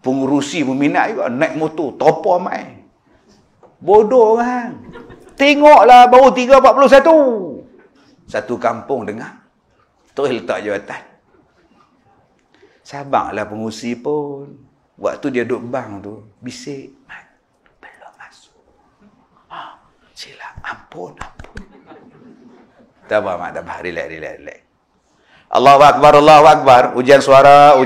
Pengurusi pun minat juga. Naik motor, topo mai. Bodoh kan? Tengoklah baru 3.41. Satu kampung dengar. Terus letak jawatan. Sabarlah pengurusi pun. Waktu dia duduk bang tu, bisik. Belum masuk. Sila, ampun. Tak apa, mak, tak apa. Relax. Allahu Akbar, Allahu Akbar. Ujian suara. 1,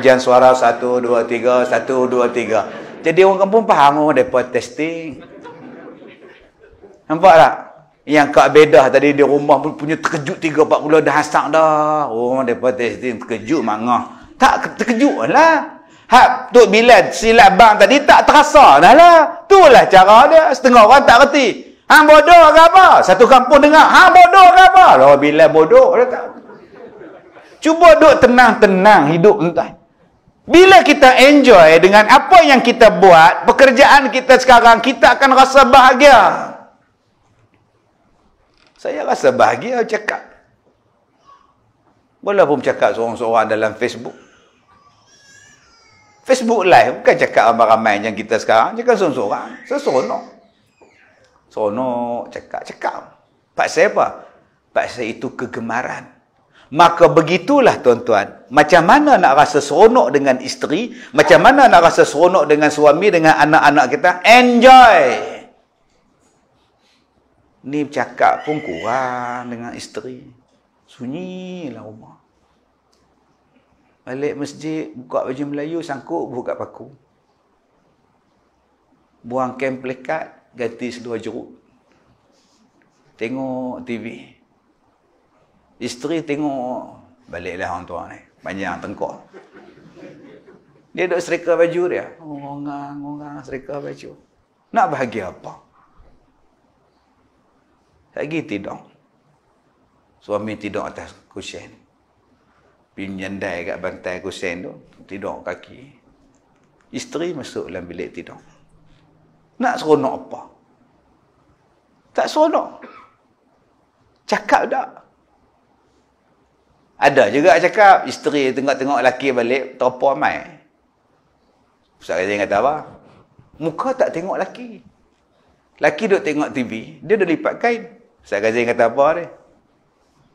2, 3, 1, 2, 3. Jadi orang kampung faham, mereka testing. Nampak tak? Yang Kak Bedah tadi di rumah pun punya terkejut 3.40 dah hasak dah. Mereka testing terkejut mangah. Tak terkejut lah. Tok Bilal silap bang tadi tak terasa dah lah. Itulah cara dia. Setengah orang tak reti. Hang bodoh ke apa? Satu kampung dengar, hang bodoh ke apa? Lah bila bodoh dia tak. Cuba duk tenang-tenang hidup tuan. Bila kita enjoy dengan apa yang kita buat, pekerjaan kita sekarang, kita akan rasa bahagia. Saya rasa bahagia cakap. Walaupun cakap seorang-seorang dalam Facebook. Facebook live bukan cakap ramai-ramai yang kita sekarang, cakap seorang-seorang. Seronok. Seronok cakap. Pasal apa? Pasal itu kegemaran. Maka begitulah tuan-tuan. Macam mana nak rasa seronok dengan isteri, macam mana nak rasa seronok dengan suami, dengan anak-anak kita, enjoy. Ni cakap pun kurang dengan isteri. Sunyilah rumah. Balik masjid, buka baju Melayu, sangkut, buka paku. Buang kem plekat, ganti seluar jeruk. Tengok TV. Isteri tengok, baliklah orang tua ni. Panjang tengkok. Dia duduk serika baju dia. Orang serika baju. Nak bahagia apa? Lagi tidur. Suami tidur atas kusen. Pinjandai kat bantai kusen tu. Tidur kaki. Isteri masuk dalam bilik tidur. Nak seronok apa? Tak seronok. Cakap tak? Ada juga cakap, isteri tengok-tengok lelaki balik, terapa mai. Ustaz Razin kata apa? Muka tak tengok lelaki. Lelaki duk tengok TV, dia dah lipat kain. Ustaz Razin kata apa dia?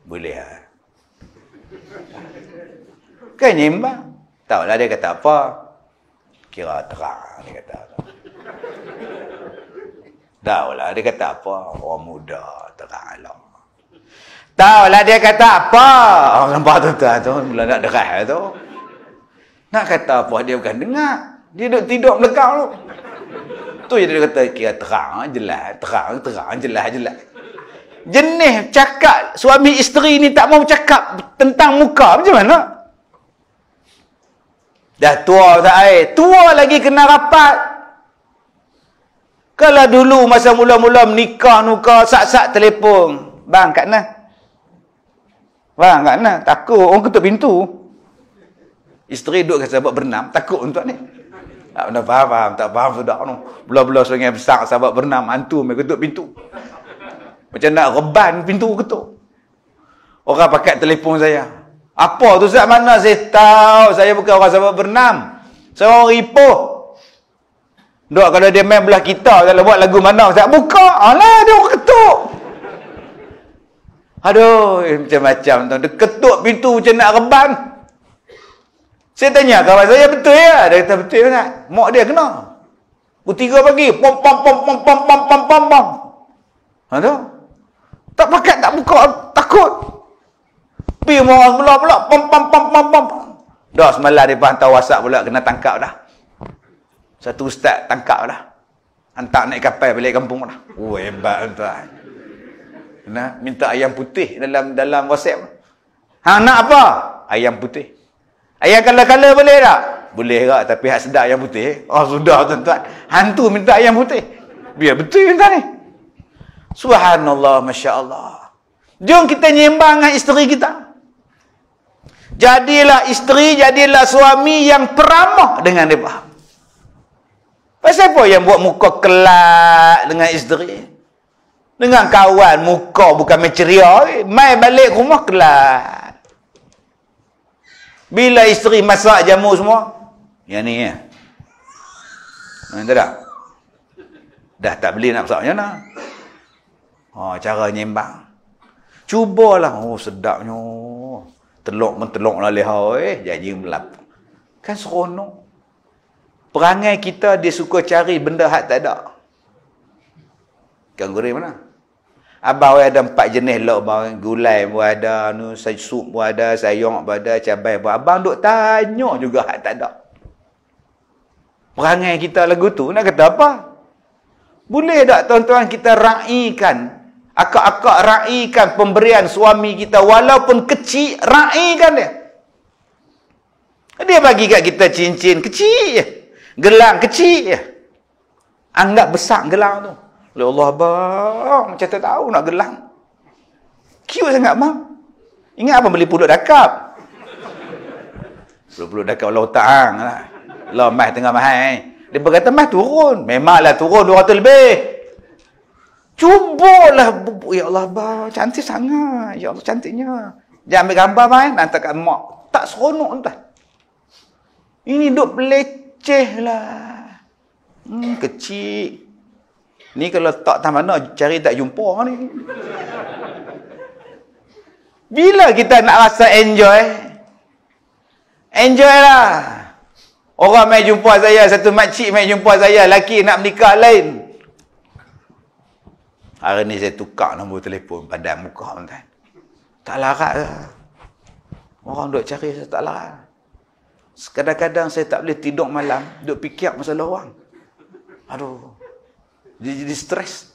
Boleh lah. Kan nyimbang. Tahu lah dia kata apa? Kira terang, dia kata. Tahu lah dia kata apa? Orang muda, terang lah. Tahu lah dia kata apa? Orang nampak tuan-tuan tu, mula nak derah tu. Nak kata apa, dia bukan dengar. Dia duduk tidur melekau tu. Tu je dia kata, kira terang, jelas. Terang, jelas. Jenis cakap, suami isteri ni tak mau cakap tentang muka, macam mana? Dah tua tak air. Tua lagi kena rapat. Kalau dulu masa mula-mula menikah, sak-sak telefon. Bang, kat mana? Bang, kat mana? Takut orang ketuk pintu. Isteri duduk kat sahabat bernam, takut untuk ni. Tak pernah faham, tak faham sudah. Belah-belah sungai besar, sahabat bernam, hantu mereka ketuk pintu. Macam nak reban pintu ketuk. Orang pakai telefon saya. Apa tu Ustaz mana? Saya tahu, saya bukan orang sahabat bernam. Saya orang ripuh. Duk kalau dia main belah kita, kalau buat lagu mana Ustaz, buka. Alah, dia orang ketuk. Aduh, macam-macam tu. Dia ketuk pintu macam nak reban. Saya tanya kawan saya, betul ya? Dia kata, betul tak? Mak dia kena. Pukul 3 pagi. Pom. Aduh. Tak pakat, tak buka. Takut. Pergi orang pula. Pom. Dah semalam dia hantar WhatsApp pula. Kena tangkap dah. Satu ustaz tangkap dah. Hantar naik kapal balik kampung dah. Hebat tuan. Kena minta ayam putih dalam WhatsApp. Hang nak apa? Ayam putih. Ayam kala-kala boleh tak? Boleh tak, tapi hak sedap ayam putih. Oh, sudah tuan-tuan. Hantu minta ayam putih. Biar betul tuan ni. Subhanallah, Masya Allah. Jom kita nyembang dengan isteri kita. Jadilah isteri, jadilah suami yang peramah dengan mereka. Pasal apa yang buat muka kelak dengan isteri? Dengan kawan, muka bukan menceria. Mai balik rumah kelak. Bila isteri masak jamu semua? Yang ni ya. Entah tak? Dah tak beli nak masak macam mana? Oh, cara nyembang. Cubalah. Oh, sedapnya. Telok lah lehau. Janji melap. Kan seronok. Perangai kita, dia suka cari benda hak tak ada. Ikan goreng mana? Abang ada 4 jenis lauk bang. Gulai pun ada, sup pun ada, sayur pun ada, cabai pun. Abang duk tanya juga hak tak ada. Perangai kita lagu tu, nak kata apa? Boleh tak tuan-tuan kita raikan, akak-akak raikan pemberian suami kita, walaupun kecil, raikan dia. Dia bagi kat kita cincin kecil je. Gelang kecil je. Anggap besar gelang tu. Ya Allah, abang, macam tak tahu nak gelang. Cute sangat, bang. Ingat abang beli pulut dakap. Pulut dakap Allah ta'ang lah. Allah mas tengah mahal. Dia berkata, mas turun. Memanglah turun 200 lebih. Cubalah. Ya Allah, abang, cantik sangat. Ya Allah, cantiknya. Jangan ambil gambar, bang. Nanti kat mak. Tak seronok, entah. Ini duk peleceh lah. Kecil. Ni kalau tak tahu mana, cari tak jumpa ni. Bila kita nak rasa enjoy? Enjoy lah. Orang main jumpa saya, satu makcik main jumpa saya, lelaki nak menikah lain. Hari ni saya tukar nombor telefon, padan muka. Tak larat lah. Orang duk cari, saya tak larat. Kadang-kadang saya tak boleh tidur malam, duk fikir masalah orang. Aduh. Jadi stres.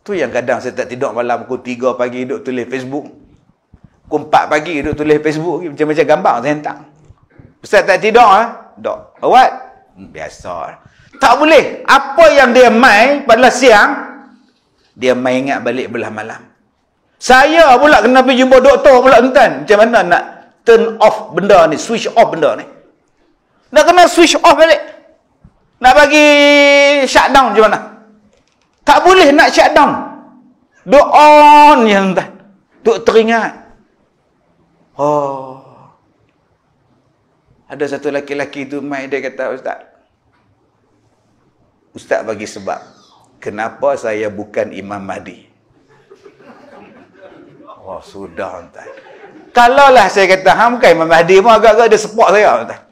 Tu yang kadang saya tak tidur malam, pukul 3 pagi duk tulis Facebook. Pukul 4 pagi duk tulis Facebook. Macam-macam gambar saya hantar. Ustaz tak tidur ha? Dok. Awat? Biasa. Tak boleh. Apa yang dia main pada siang, dia main ingat balik belah malam. Saya pula kena pergi jumpa doktor pula tuan. Macam mana nak turn off benda ni, switch off benda ni. Nak kena switch off balik. Nak bagi shutdown macam mana? Tak boleh nak shutdown. Duk on je tuan. Duk teringat. Oh. Ada satu lelaki tu mai, dia kata, Ustaz bagi sebab kenapa saya bukan Imam Mahdi. Oh, sudah tuan. Kalaulah saya kata hang bukan Imam Mahdi pun agak-agak dia support saya tuan.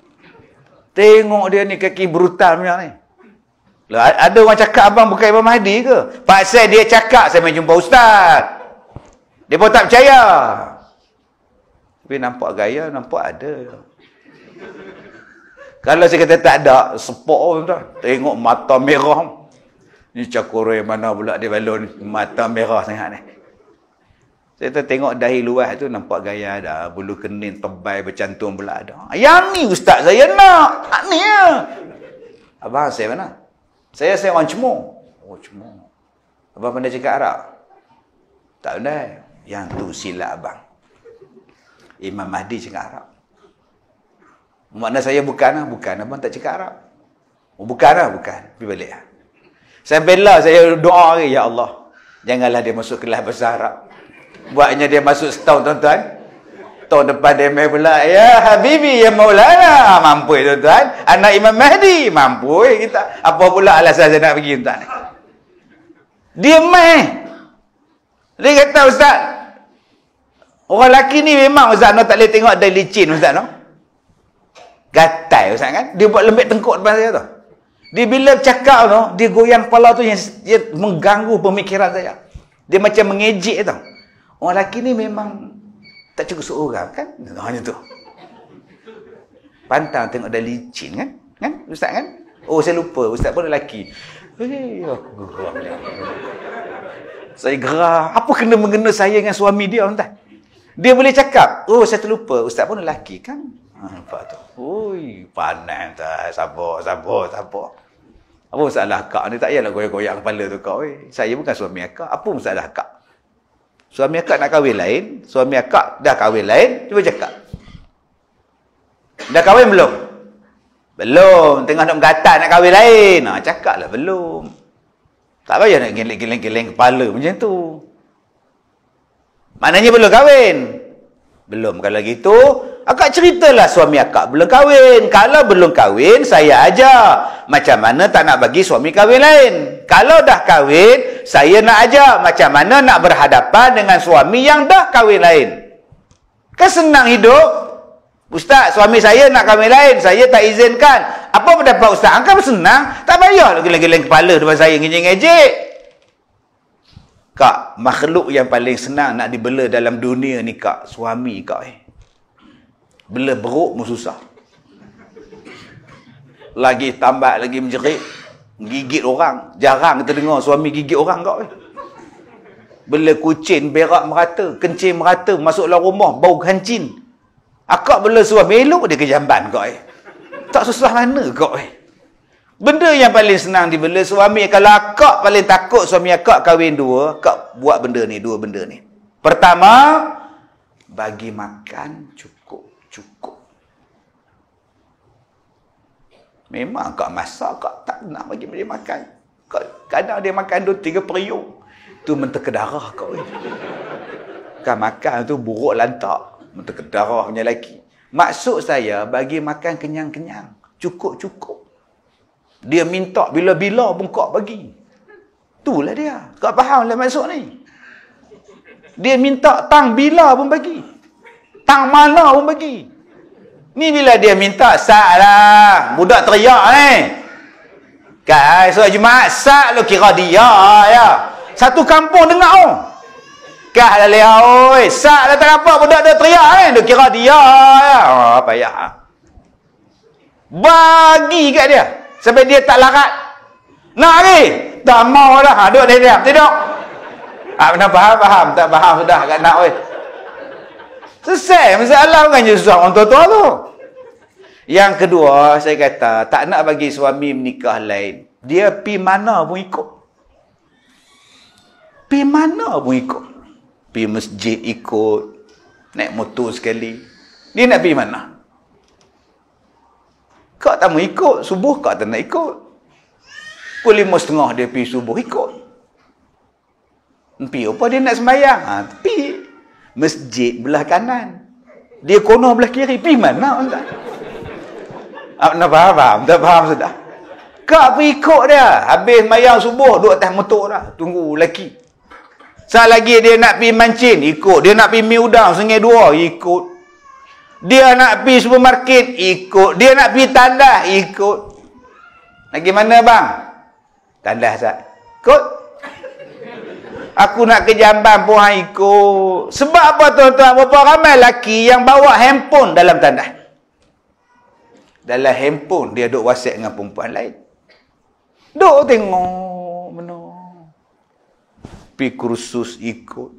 Tengok dia ni kaki brutal macam ni. Lah, ada orang cakap abang bukan Imam Mahdi ke? Pasal dia cakap saya main jumpa ustaz. Dia pun tak percaya. Tapi nampak gaya, nampak ada. Kalau saya kata tak ada, sepok tuan. Tengok mata merah. Ni cakore mana pula dia balon mata merah sangat ni. Saya tengok dahi luar tu nampak gaya ada, bulu kening tebal bercantum pula ada. Yang ni ustaz saya nak. Tak ni ya. Abang saya mana? Saya orang Cemur. Oh, Cemur. Abang pandai cakap Arab? Tak pandai. Yang tu silap abang. Imam Mahdi cakap Arab. Makna saya bukan. Abang tak cakap Arab. Oh, bukan. Pergi balik lah. Saya bela, saya doa lagi. Ya Allah, janganlah dia masuk kelas bahasa Arab. Buatnya dia masuk setahun tuan-tuan. Tahun depan dia main pula, ya Habibi, ya Maulana. Mampu tuan-tuan. Anak Imam Mahdi. Mampu kita. Apa pula alasan saya nak pergi tuan-tuan. Dia main. Dia kata, Ustaz, orang lelaki ni memang Ustaz no, tak boleh tengok ada licin Ustaz no. Gatai Ustaz kan. Dia buat lembik tengkuk depan saya tu. Dia bila cakap tu, dia goyang kepala tu yang mengganggu pemikiran saya. Dia macam mengejek tau. Orang lelaki ni memang tak cukup seorang kan? Hanya tu. Pantang tengok ada licin kan? Kan? Ustaz kan? Oh, saya lupa. Ustaz pun lelaki. Aku geram. Saya geram. Apa kena-mengena saya dengan suami dia tuan? Dia boleh cakap. Oh, saya terlupa. Ustaz pun lelaki kan? Nampak tu. Ui, panas tuan. Sabar. Apa masalah akak ni? Tak payahlah goyak-goyak kepala tu kau. Saya bukan suami akak. Apa masalah akak? Suami akak nak kahwin lain. Suami akak dah kahwin lain. Cuba cakap. Dah kahwin belum? Belum. Tengah nak berkata nak kahwin lain. Cakaplah belum. Tak payah nak geleng-geleng kepala macam tu. Maknanya belum kahwin. Belum. Kalau gitu, akak ceritalah suami akak belum kahwin. Kalau belum kahwin, saya ajar. Macam mana tak nak bagi suami kahwin lain. Kalau dah kahwin, saya nak ajar. Macam mana nak berhadapan dengan suami yang dah kahwin lain. Kan senang hidup. Ustaz, suami saya nak kahwin lain. Saya tak izinkan. Apa pendapat Ustaz? Kan senang. Tak payah geleng-geleng kepala depan saya ngejek-ngejek. Kak, makhluk yang paling senang nak dibela dalam dunia ni, Kak, suami Kak. Bela beruk pun susah. Lagi tambat, lagi menjerit. Gigit orang. Jarang kita dengar suami gigit orang, Kak. Bela kucing, berak merata. Kencing merata. Masuk dalam rumah, bau kancing. Akak bela suami, elok dia ke jamban, Kak. Tak susah mana, Kak. Benda yang paling senang dibela suami. Kalau akak paling takut suami akak kahwin dua, akak buat benda ni, dua benda ni. Pertama, bagi makan cukup-cukup. Memang akak masak, akak tak nak bagi dia makan. Kadang dia makan 2-3 periuk. Tu menteka darah kau. Kan makan tu buruk lantak. Menteka darah punya lelaki. Maksud saya, bagi makan kenyang-kenyang. Cukup-cukup. Dia minta bila-bila pun kau bagi. Itulah dia. Kau faham lah maksud ni. Dia minta tang bila pun bagi. Tang mana pun bagi. Ni bila dia minta, sak lah. Budak teriak ni. Kan, esok Jumaat, sak lu kira dia ya. Satu kampung dengar oh. Kah lah lihat, oi. Sak lah tak apa, budak dia teriak ni. Lu kira dia ya. Payah. Bagi kat dia. Sampai dia tak larat. Nak ni? Tak mau lah. Duduk dia diam. Tidur. Benar faham? Tak faham sudah kat nak oi. Selesai masalah bukan je susah orang tua-tua tu. Yang kedua, saya kata, tak nak bagi suami menikah lain. Dia pi mana pun ikut. Pi mana pun ikut. Pi masjid ikut. Naik motor sekali. Dia nak pi mana? Kau tak mau ikut, subuh kau tak nak ikut. Pukul 5.30 dia pi subuh ikut. Pi apa dia nak sembahyang? Pi masjid belah kanan. Dia kono belah kiri. Pi mana? Nak faham? Tak faham sudah. Kau pergi ikut dia. Habis sembahyang subuh, duduk atas motor dah. Tunggu lelaki. Saat lagi dia nak pergi mancin, ikut. Dia nak pergi mi udang, Sungai Dua, ikut. Dia nak pergi supermarket, ikut. Dia nak pergi tandas, ikut. Lagi mana bang? Tandas tak? Ikut. Aku nak ke Jamban pun ikut. Sebab apa tuan-tuan? Berapa ramai lelaki yang bawa handphone dalam tandas? Dalam handphone dia duk WhatsApp dengan perempuan lain. Duk tengok mana. Pergi kursus ikut.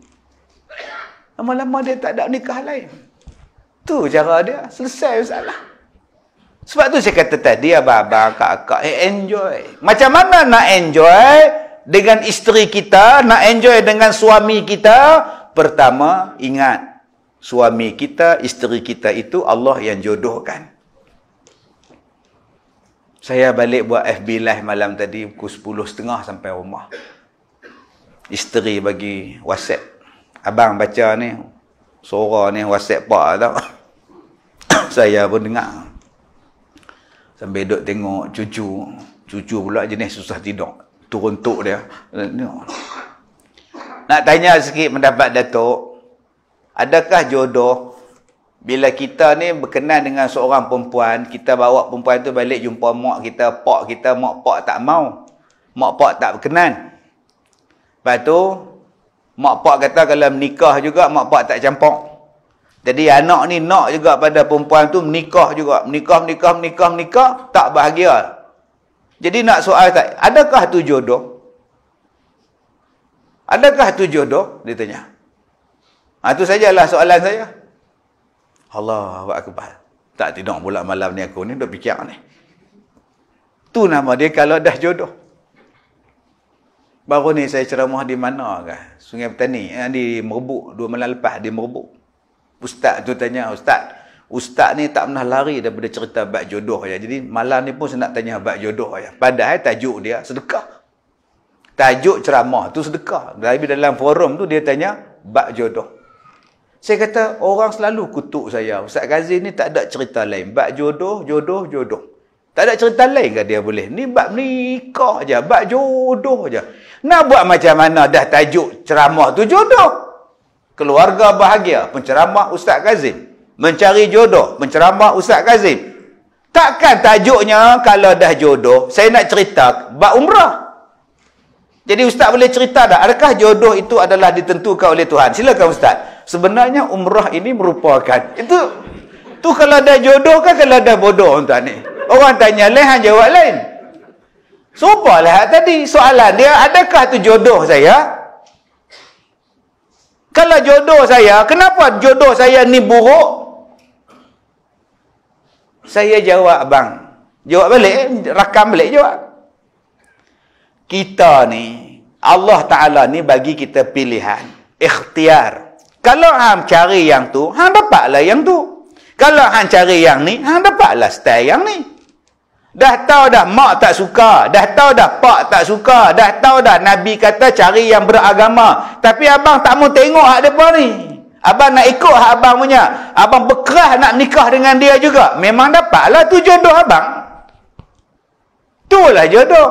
Lama-lama dia tak ada nikah lain. Tu cara dia. Selesai masalah. Sebab tu saya kata tadi, abang-abang, kakak, enjoy. Macam mana nak enjoy dengan isteri kita, nak enjoy dengan suami kita? Pertama, ingat. Suami kita, isteri kita itu Allah yang jodohkan. Saya balik buat FB Live malam tadi pukul 10.30 sampai rumah. Isteri bagi WhatsApp. Abang baca ni. Suara ni WhatsApp pak tau. Saya pun dengar. Sambil duduk tengok cucu. Cucu pula jenis susah tidur. Turuntuk dia. Nak tanya sikit pendapat Datuk. Adakah jodoh bila kita ni berkenan dengan seorang perempuan, kita bawa perempuan tu balik jumpa mak kita, pak kita, mak pak tak mau. Mak pak tak berkenan. Lepas tu, mak pak kata kalau menikah juga, mak pak tak campur. Jadi anak ni nak juga pada perempuan tu menikah juga. Menikah, tak bahagia. Jadi nak soal tak, adakah tu jodoh? Adakah tu jodoh? Dia tanya. Itu sajalah soalan saya. Allahu Akbar. Tak tidur pula malam ni aku ni, duk fikir ni. Tu nama dia kalau dah jodoh. Baru ni saya ceramah di mana kah? Sungai Petani, di Merbuk. 2 malam lepas di Merbuk. Ustaz tu tanya, Ustaz, Ustaz ni tak pernah lari daripada cerita bab jodoh je. Jadi malam ni pun saya nak tanya bab jodoh je. Padahal tajuk dia sedekah. Tajuk ceramah tu sedekah. Tapi dalam forum tu dia tanya bab jodoh. Saya kata orang selalu kutuk saya. Ustaz Kazim ni tak ada cerita lain. Bab jodoh. Tak ada cerita lain ke dia boleh? Ni bab nikah je. Bab jodoh je. Nak buat macam mana dah tajuk ceramah tu jodoh? Keluarga bahagia. Penceramah Ustaz Kazim. Mencari jodoh, penceramah Ustaz Kazim. Takkan tajuknya kalau dah jodoh, saya nak cerita bab umrah. Jadi Ustaz boleh cerita tak? Adakah jodoh itu adalah ditentukan oleh Tuhan? Silakan Ustaz. Sebenarnya umrah ini merupakan, itu kalau dah jodoh kan kalau dah bodoh tuan ni. Orang tanya lain, hang jawab lain. Sopalah tadi soalan dia, adakah tu jodoh saya? Kalau jodoh saya, kenapa jodoh saya ni buruk? Saya jawab abang. Jawab balik, rakam balik jawab. Kita ni, Allah Ta'ala ni bagi kita pilihan. Ikhtiar. Kalau hang cari yang tu, hang dapatlah yang tu. Kalau hang cari yang ni, hang dapatlah style yang ni. Dah tahu dah mak tak suka. Dah tahu dah pak tak suka. Dah tahu dah Nabi kata cari yang beragama. Tapi abang tak mau tengok hak depan ni. Abang nak ikut hak abang punya. Abang berkerah nak nikah dengan dia juga. Memang dapatlah tu jodoh abang. Itulah jodoh.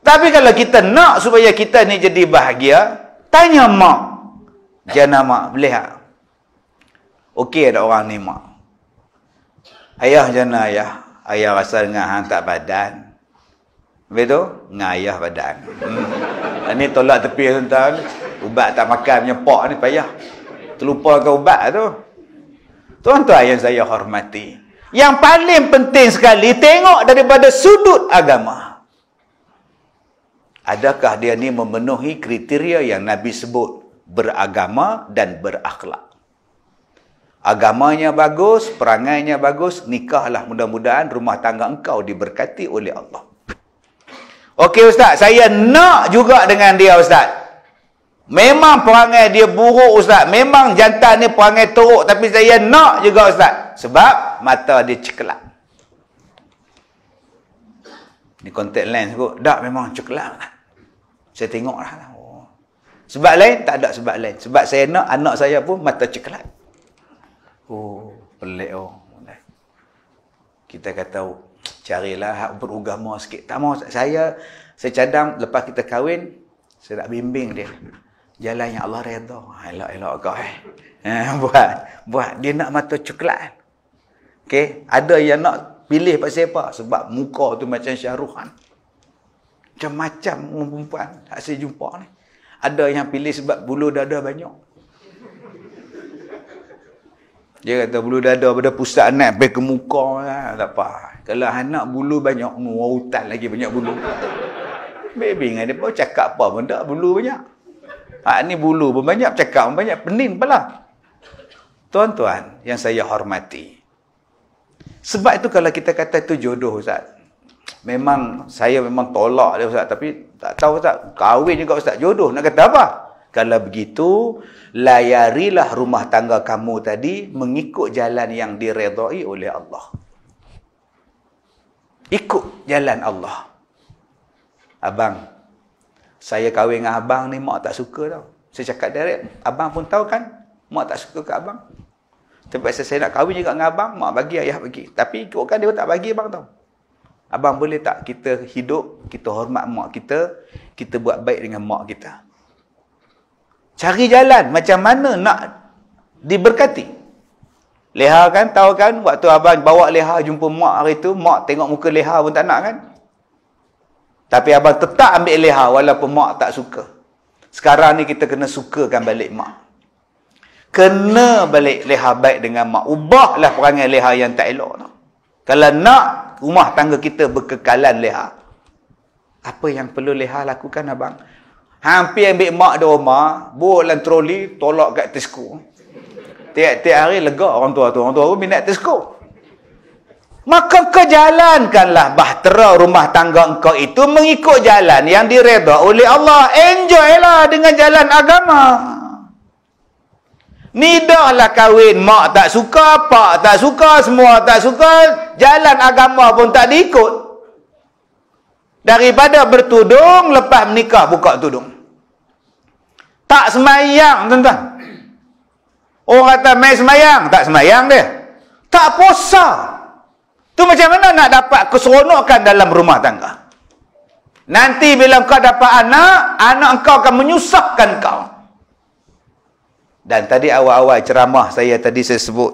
Tapi kalau kita nak supaya kita ni jadi bahagia, tanya mak. Jana mak, boleh tak? Okey ada orang ni mak. Ayah jana ayah. Ayah rasa dengan hang tak badan. Betul? Dengan ayah badan. Ini tolak tepi tuan-tuan. Ubat tak makan punya pak ni payah. Terlupakan ubat tu. Tuan-tuan yang saya hormati. Yang paling penting sekali, tengok daripada sudut agama. Adakah dia ni memenuhi kriteria yang Nabi sebut? Beragama dan berakhlak. Agamanya bagus, perangainya bagus, nikahlah mudah-mudahan rumah tangga engkau diberkati oleh Allah. Okey Ustaz, saya nak juga dengan dia Ustaz. Memang perangai dia buruk Ustaz. Memang jantan ni perangai teruk. Tapi saya nak juga Ustaz. Sebab mata dia ceklat. Ni kontak lens kot. Tak, memang ceklat. Saya tengok lah. Oh. Sebab lain? Tak ada sebab lain. Sebab saya nak anak saya pun mata ceklat. Oh, pelik oh. Kita kata, carilah hak beragama sikit. Tak mau saya cadang lepas kita kahwin, saya nak bimbing dia. Jalan yang Allah redha. Elok-elok kau buat dia nak mata coklat. Okey, ada yang nak pilih pasal apa? Sebab muka tu macam Syahruhan. Macam-macam orang perempuan tak saya jumpa ni. Ada yang pilih sebab bulu dada banyak. Dia kata bulu dada pada pusat naik sampai ke muka lah. Tak apa. Kalau anak bulu banyak, hutan lagi banyak bulu. Baby dengan dia pun cakap apa pun tak, bulu banyak. Ni bulu pun banyak, cakap pun banyak, pening pula. Tuan-tuan yang saya hormati. Sebab itu kalau kita kata itu jodoh Ustaz. Memang, saya memang tolak dia Ustaz. Tapi tak tahu Ustaz, kahwin juga Ustaz, jodoh. Nak kata apa? Kalau begitu, layarilah rumah tangga kamu tadi mengikut jalan yang diredai oleh Allah. Ikut jalan Allah. Abang, saya kahwin dengan abang ni, mak tak suka tau. Saya cakap direct, abang pun tahu kan, mak tak suka kat abang. Tapi saya nak kahwin juga dengan abang, mak bagi, ayah bagi. Tapi ikutkan dia tak bagi abang tau. Abang boleh tak kita hidup, kita hormat mak kita buat baik dengan mak kita. Cari jalan macam mana nak diberkati. Leha kan, tahu kan, waktu abang bawa Leha jumpa mak hari tu, mak tengok muka Leha pun tak nak kan. Tapi abang tetap ambil Leha walaupun mak tak suka. Sekarang ni kita kena sukakan balik mak. Kena balik Leha baik dengan mak. Ubahlah perangai Leha yang tak elok tu. Kalau nak rumah tangga kita berkekalan Leha, apa yang perlu Leha lakukan abang? Hampir ambil mak di rumah, bawa dalam troli, tolak kat Tesco. Tiap-tiap hari lega orang tua tu minat Tesco. Maka kau jalankanlah bahtera rumah tangga engkau itu mengikut jalan yang direda oleh Allah. Enjoy lah dengan jalan agama. Nidahlah kahwin, mak tak suka, pak tak suka, semua tak suka, jalan agama pun tak diikut. Daripada bertudung, lepas menikah buka tudung. Tak semayang, tuan-tuan. Orang kata, main semayang. Tak semayang dia. Tak puasa. Tu macam mana nak dapat keseronokan dalam rumah tangga? Nanti bila kau dapat anak, anak kau akan menyusahkan kau. Dan tadi awal-awal ceramah saya tadi saya sebut,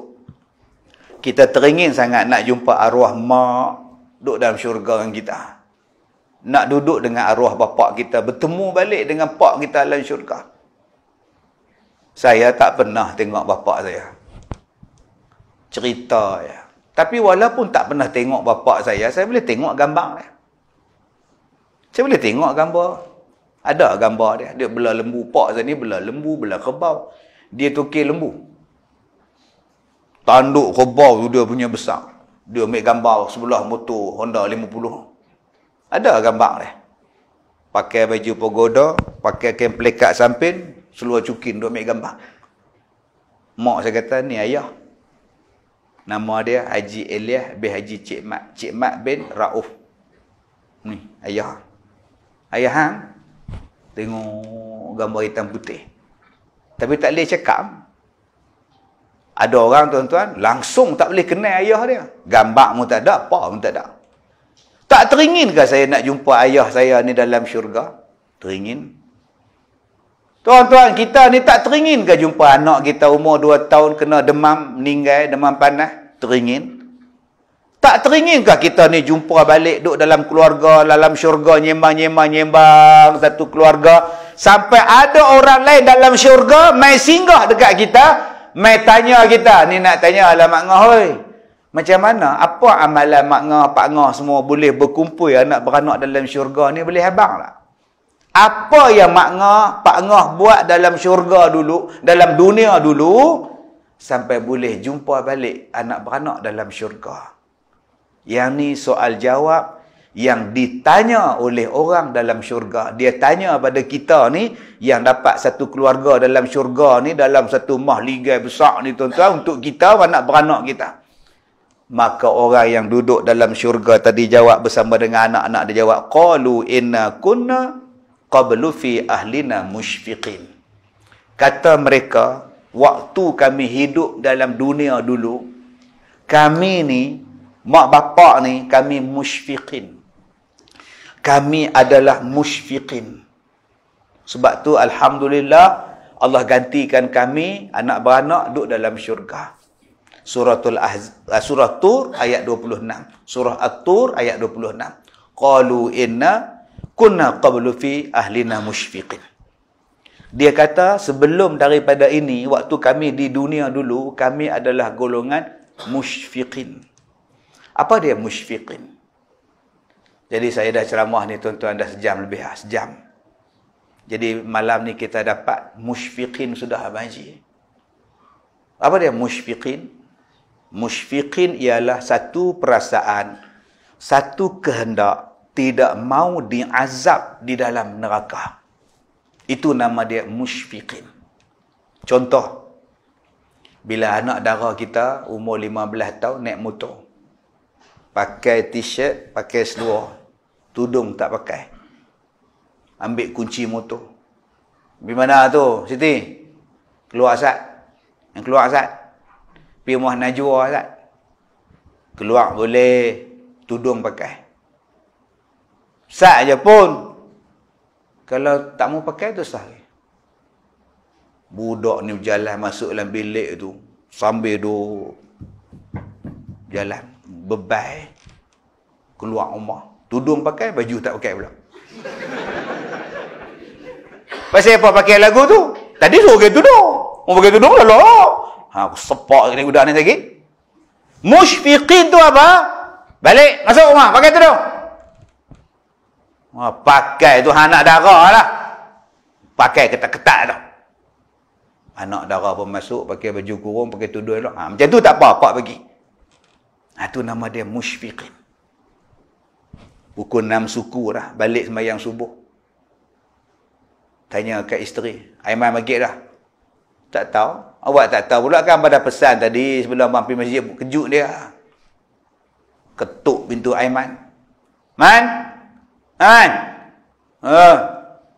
kita teringin sangat nak jumpa arwah mak duduk dalam syurga dengan kita. Nak duduk dengan arwah bapa kita, bertemu balik dengan pak kita dalam syurga. Saya tak pernah tengok bapa saya. Cerita ya. Tapi walaupun tak pernah tengok bapa saya boleh tengok gambar dia. Saya boleh tengok gambar. Ada gambar dia. Dia belah lembu. Pak saya ni belah lembu, belah kerbau. Dia tukir lembu. Tanduk kerbau tu dia punya besar. Dia ambil gambar sebelah motor Honda 50. Ada gambar dia. Pakai baju pagoda, pakai kain pelekat samping, seluar cukin dia ambil gambar. Mak saya kata, ni ayah. Nama dia Haji Elias bin Haji Cik Mat. Cik Mat bin Rauf. Ni, ayah. Ayah hang, tengok gambar hitam putih. Tapi tak boleh cakap. Ada orang tuan-tuan, langsung tak boleh kenal ayah dia. Gambar pun tak ada, apa pun tak ada. Tak teringinkah saya nak jumpa ayah saya ni dalam syurga? Teringin. Tuan-tuan, kita ni tak teringinkah jumpa anak kita umur 2 tahun kena demam, meninggal, demam panas? Teringin. Tak teringinkah kita ni jumpa balik duduk dalam keluarga, dalam syurga, nyembang satu keluarga, sampai ada orang lain dalam syurga mai singgah dekat kita, mai tanya kita, ni nak tanya lah mak ngah, hoi. Macam mana? Apa amalan mak ngah, pak ngah semua boleh berkumpul anak beranak dalam syurga ni, boleh abang tak? Apa yang mak ngah, pak ngah buat dalam syurga dulu, dalam dunia dulu, sampai boleh jumpa balik anak beranak dalam syurga. Yang ni soal jawab yang ditanya oleh orang dalam syurga. Dia tanya pada kita ni, yang dapat satu keluarga dalam syurga ni, dalam satu mahligai besar ni tuan-tuan, untuk kita, anak beranak kita. Maka orang yang duduk dalam syurga tadi jawab bersama dengan anak-anak dia jawab, qalu inna kunna qablu fi ahlina musyfiqin. Kata mereka, waktu kami hidup dalam dunia dulu, kami ni, mak bapak ni, kami musyfiqin. Kami adalah musyfiqin. Sebab tu alhamdulillah Allah gantikan kami anak beranak duduk dalam syurga. Surah Tur ayat 26. Surah At-Tur ayat 26. Qalu inna kunna qablu fi ahlina musyfiqin. Dia kata sebelum daripada ini, waktu kami di dunia dulu, kami adalah golongan musyfiqin. Apa dia musyfiqin? Jadi saya dah ceramah ni tuan-tuan dah sejam lebih, sejam. Jadi malam ni kita dapat musyfiqin sudah Abang Haji. Apa dia musyfiqin? Musyfiqin ialah satu perasaan, satu kehendak tidak mau diazab di dalam neraka. Itu nama dia musyfiqin. Contoh, bila anak dara kita umur 15 tahun naik motor, pakai t-shirt, pakai seluar, tudung tak pakai, ambil kunci motor. Di mana tu, Siti? Keluar Asad. Yang keluar Asad. Pergi rumah Najwa Asad. Keluar boleh, tudung pakai. Sat je pun. Kalau tak mau pakai tu sah. Budak ni berjalan masuk dalam bilik tu, sambil duk jalan, bebai, keluar rumah. Tudung pakai, baju tak pakai pula. Pasal apa pakai lagu tu? Tadi suruh pakai tudung. Mau pakai tudung lah lah. Aku sepak ni budak ni lagi. Musyfiqin tu apa? Balik, masuk rumah, pakai tudung. Pakai tu anak dara lah. Pakai ketat-ketat tu. Anak dara pun masuk, pakai baju kurung, pakai tudung lah. Macam tu tak apa-apa bagi. Itu nama dia musyfiqin. Pukul 6 suku dah, balik sembahyang subuh. Tanya kat isteri, Aiman maghrib dah? Tak tahu. Awak tak tahu pula kan pada pesan tadi sebelum abang pergi masjid, kejut dia. Ketuk pintu Aiman. Man? Man?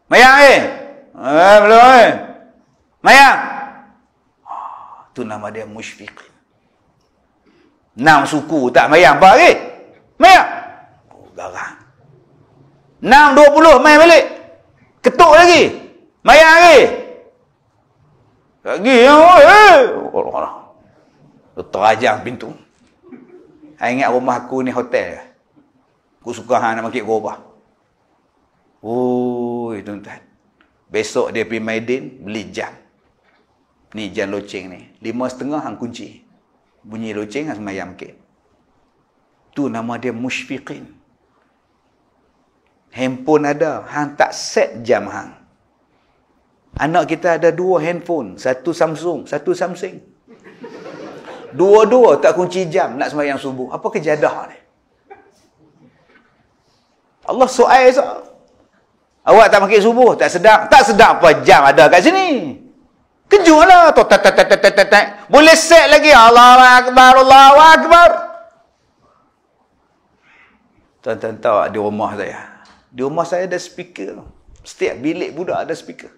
Mayang belum Mayang? Tu nama dia Musyfiqin. 6 suku tak mayang apa lagi? Mayang? Garang. 6.20 main balik. Ketuk lagi. Mayang lagi. Lagi orang. Terajang pintu. Saya ingat rumah aku ni hotel. Aku suka nak makik gerobak. Tuan-tuan. Besok dia pergi Maidin beli jam. Ni jam loceng ni. 5.30 hang kunci. Bunyi loceng hang semayang makik. Tu nama dia Musyfiqin. Handphone ada, hang tak set jam hang. Anak kita ada 2 handphone, satu Samsung, satu Samsung. Dua-dua tak kunci jam nak sembahyang subuh. Apa kejadah ni? Allah soal so. Awak tak makin subuh, tak sedap. Tak sedap apa jam ada kat sini. Kejutlah. Boleh set lagi. Allahu Akbar, Allahu Akbar. Tuan-tuan tahu di rumah saya. Di rumah saya ada speaker. Setiap bilik budak ada speaker.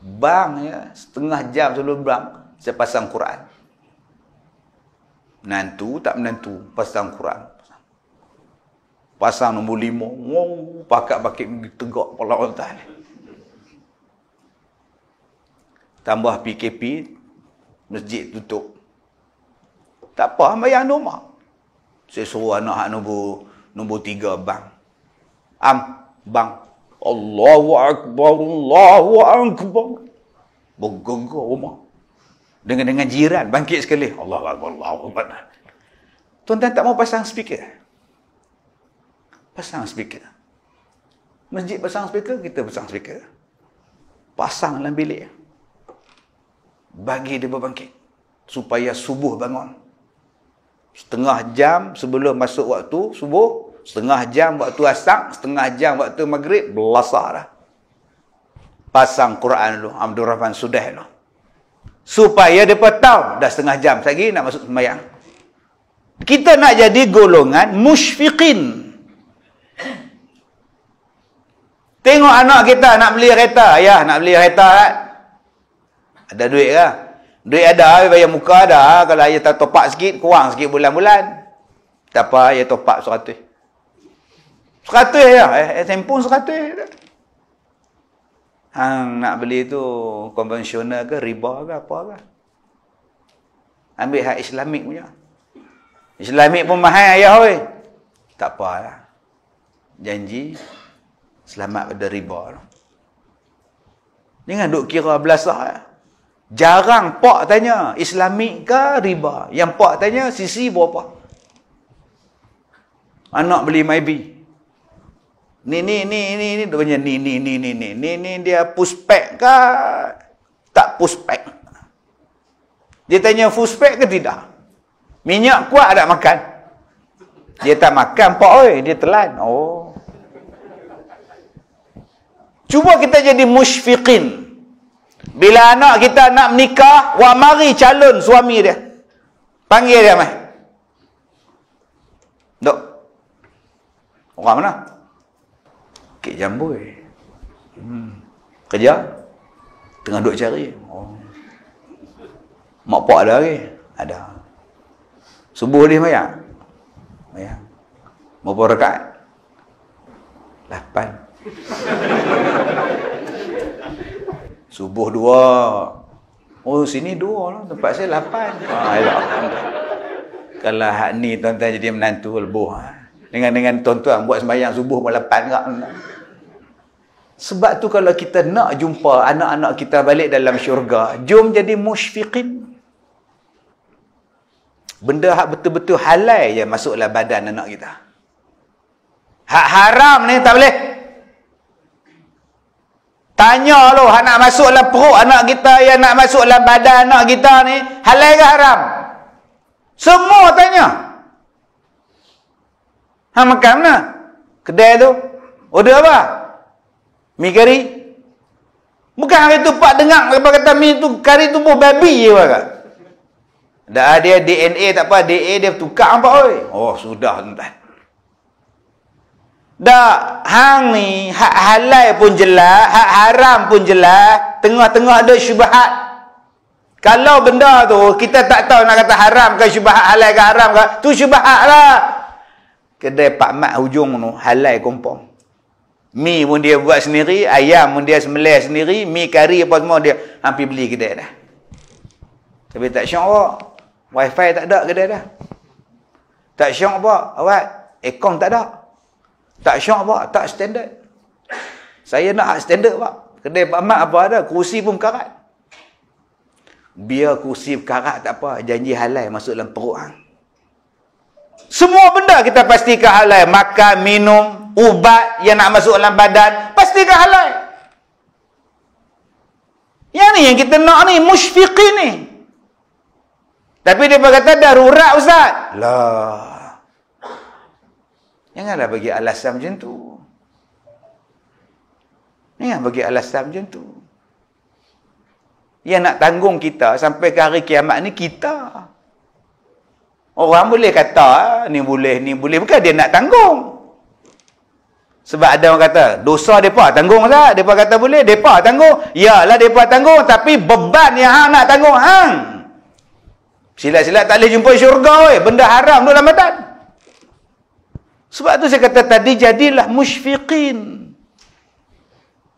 Bang ya, setengah jam sebelum bang, saya pasang Quran. Menantu tak menantu, pasang Quran. Pasang nombor 5. Pakat-pakat tegak kepala otak ni. Tambah PKP, masjid tutup. Tak apa, bayang rumah. Saya suruh anak nombor 3 bang. Bang. Allahu Akbar, Allahu Akbar. Bergegar rumah. Dengan jiran, bangkit sekali. Allahu Akbar, Allahu Akbar. Tuan-tuan tak mau pasang speaker? Pasang speaker. Masjid pasang speaker, kita pasang speaker. Pasang dalam bilik. Bagi dia berbangkit. Supaya subuh bangun. Setengah jam sebelum masuk waktu subuh, setengah jam waktu asar, setengah jam waktu maghrib, belasah dah. Pasang Quran dulu, Abdul Rahman sudah dulu. Supaya mereka tahu, dah setengah jam lagi nak masuk sembahyang. Kita nak jadi golongan musyfiqin. Tengok anak kita nak beli kereta. Ayah nak beli kereta kan? Ada duit ke? Duit ada, bayar muka ada. Kalau ayah tak top up sikit, kurang sikit bulan-bulan. Tak apa, ayah top up 100. 100 ya? Handphone 100. Hang nak beli tu konvensional ke, riba ke, apa ke? Ambil hak Islamik punya. Islamik pun mahal ayah oi. Tak apalah. Janji selamat pada riba. Jangan duk kira belasah. Jarang pak tanya Islamik ke riba. Yang pak tanya sisi berapa. Anak beli Mybi. Ni dia punya ni dia pushback ke tak pushback. Dia tanya pushback ke tidak. Minyak kuat tak makan. Dia tak makan pak oi, dia telan. Oh. Cuba kita jadi musyfiqin. Bila anak kita nak menikah, wak mari calon suami dia. Panggil dia mai. Dok. Orang mana? Kek Jamboi. Kerja? Tengah duk cari. Oh. Mak pak ada lagi? Ada. Subuh dia mayang? Mayang. Berapa rakaat? 8. Subuh 2. Oh, sini 2 lah. Tempat saya 8. Kalau hak ni tuan-tuan jadi menantu lebuh. Dengan tuan-tuan buat sembahyang subuh pun 8 tak? Sebab tu kalau kita nak jumpa anak-anak kita balik dalam syurga, jom jadi musyfiqin. Benda hak betul-betul halal je masuklah badan anak kita. Hak haram ni tak boleh. Tanya lu, hak nak masuk dalam perut anak kita, yang nak masuk dalam badan anak kita ni, halal ke haram? Semua tanya. Hang makan mana? Kedai tu. Order apa? Mi kari? Bukan hari tu pak dengar lepas kata mi tu kari tu pun babi je pak. Dah dia DNA tak apa, DNA dia tukar apa oi. Oh sudah tuan-tuan. Dah hang ni hak halal pun jelas, hak haram pun jelas, tengah-tengah ada syubhat. Kalau benda tu kita tak tahu nak kata haram ke syubhat, halal ke haram ke, tu syubhat lah. Kedai Pak Mat hujung tu halal kompong. Mi pun dia buat sendiri, ayam pun dia sembelih sendiri, mi kari apa semua dia hampir beli kedai dah. Tapi tak syok apa. Wifi tak ada kedai dah. Tak syok apa? Awak aircon tak ada. Tak syok apa? Tak standard. Saya nak hak standard pak. Kedai Pak Mat apa ada? Kursi pun karat. Biar kursi karat tak apa, janji halal masuk dalam perut hang. Semua benda kita pastikan halal. Makan, minum, ubat yang nak masuk dalam badan, pastikan halal. Yang ni yang kita nak ni, musyfiqin ni. Tapi dia kata darurat ustaz. Lah. Janganlah bagi alasan macam tu. Jangan bagi alasan macam tu. Yang nak tanggung kita sampai ke hari kiamat ni kita. Orang boleh kata ni boleh, ni boleh. Bukan dia nak tanggung. Sebab ada orang kata dosa mereka tanggung tak? Mereka kata boleh, mereka tanggung. Yalah mereka tanggung, tapi beban yang hang nak tanggung hang. Silat-silat tak boleh jumpa syurga oi. Benda haram dalam badan. Sebab tu saya kata tadi jadilah musyfiqin.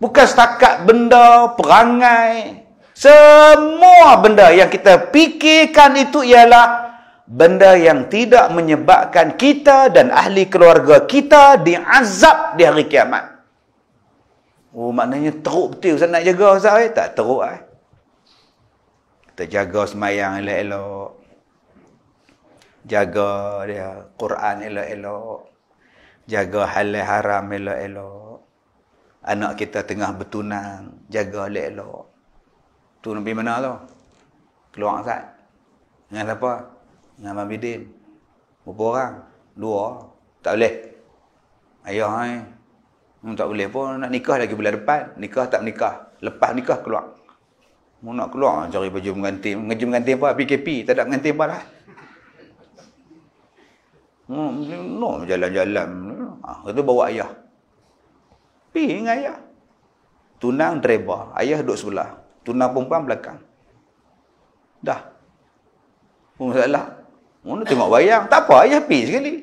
Bukan setakat benda, perangai. Semua benda yang kita fikirkan itu ialah benda yang tidak menyebabkan kita dan ahli keluarga kita diazab di hari kiamat. Oh, maknanya teruk betul Ustaz nak jaga Ustaz. Tak teruk Kita jaga semayang elok-elok. Jaga dia Quran elok-elok. Jaga halal haram elok-elok. Anak kita tengah bertunang, jaga elok-elok. Tu Nabi mana tu? Keluar Ustaz. Dengan siapa? Dengan Abang Bidin. Berapa orang? 2. Tak boleh. Ayah tak boleh pun nak nikah lagi bulan depan. Nikah tak menikah. Lepas nikah keluar. Mau nak keluar cari baju pengantin. Pengantin apa? PKP. Tak ada pengantin apa lah. No, jalan-jalan. Itu bawa ayah. Pergi dengan ayah. Tunang driver. Ayah duduk sebelah. Tunang perempuan belakang. Dah. Masalah. Mana tengok wayang. Tak apa, ayah pergi sekali.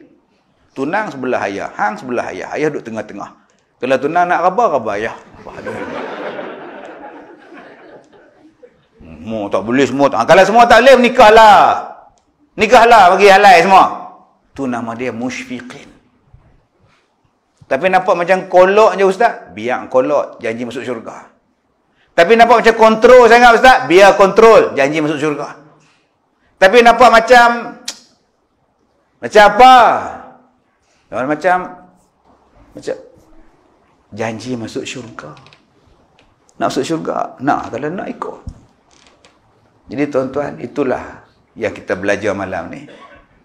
Tunang sebelah ayah. Hang sebelah ayah. Ayah duduk tengah-tengah. Kalau tunang nak khabar ayah. Semua tak boleh semua. Kalau semua tak boleh, nikahlah. Nikahlah bagi halal semua. Tu nama dia musyfiqin. Tapi nampak macam kolok je ustaz. Biar kolok, janji masuk syurga. Tapi nampak macam kontrol sangat ustaz. Biar kontrol, janji masuk syurga. Tapi nampak macam apa? Macam janji masuk syurga. Nak masuk syurga? Nak, kalau nak ikut. Jadi tuan-tuan, itulah yang kita belajar malam ni.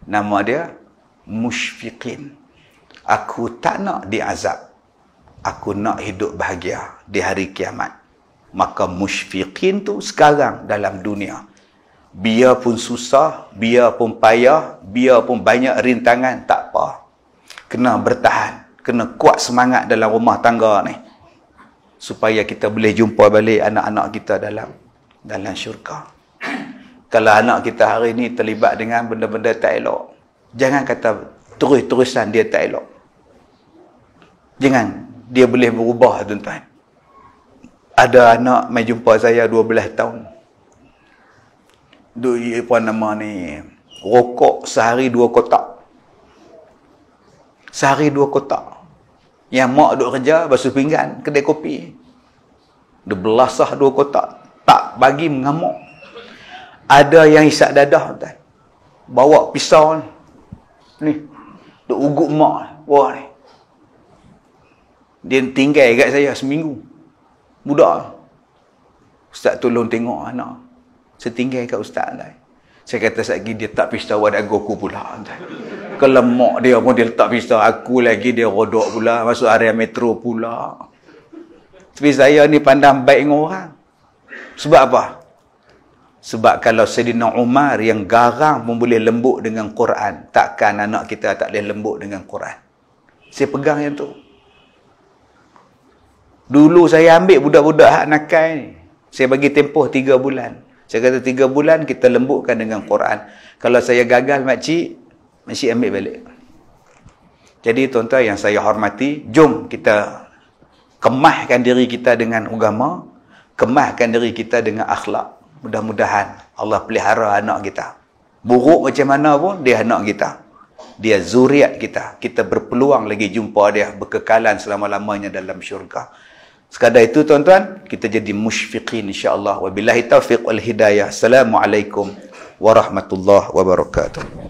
Nama dia musyfiqin. Aku tak nak diazab. Aku nak hidup bahagia di hari kiamat. Maka musyfiqin tu sekarang dalam dunia. Biarpun susah, biarpun payah, biarpun banyak rintangan, tak apa. Kena bertahan. Kena kuat semangat dalam rumah tangga ni. Supaya kita boleh jumpa balik anak-anak kita dalam syurga. Kalau anak kita hari ni terlibat dengan benda-benda tak elok, jangan kata terus-terusan dia tak elok. Jangan. Dia boleh berubah, tuan-tuan. Ada anak mai jumpa saya 12 tahun. Dia apa nama ni? Rokok sehari 2 kotak. Sehari 2 kotak. Yang mak duk kerja, basuh pinggan, kedai kopi. Dia belasah 2 kotak. Tak bagi mengamuk. Ada yang isap dadah, tuan. Bawa pisau ni. Duk ugut mak. Wah ni. Dia tinggal kat saya seminggu. Budak. Ustaz tolong tengok anak. Saya tinggal kat ustaz lah. Saya kata lagi dia tak pisau ada aku pula. Kalau mak dia pun dia letak pisau. Aku lagi dia rodok pula. Masuk area metro pula. Tapi saya ni pandang baik dengan orang. Sebab apa? Sebab kalau Sayyidina Umar yang garang pun boleh lembut dengan Quran, takkan anak kita tak boleh lembut dengan Quran. Saya pegang yang tu. Dulu saya ambil budak-budak hak nakal ni. Saya bagi tempoh 3 bulan. Saya kata 3 bulan kita lembutkan dengan Quran. Kalau saya gagal makcik ambil balik. Jadi tuan-tuan yang saya hormati, jom kita kemahkan diri kita dengan agama, kemahkan diri kita dengan akhlak. Mudah-mudahan Allah pelihara anak kita. Buruk macam mana pun, dia anak kita. Dia zuriat kita. Kita berpeluang lagi jumpa dia berkekalan selama-lamanya dalam syurga. Sekadar itu tuan-tuan, kita jadi musyfiqin insya-Allah. Wabillahi taufiq wal hidayah. Assalamualaikum warahmatullahi wabarakatuh.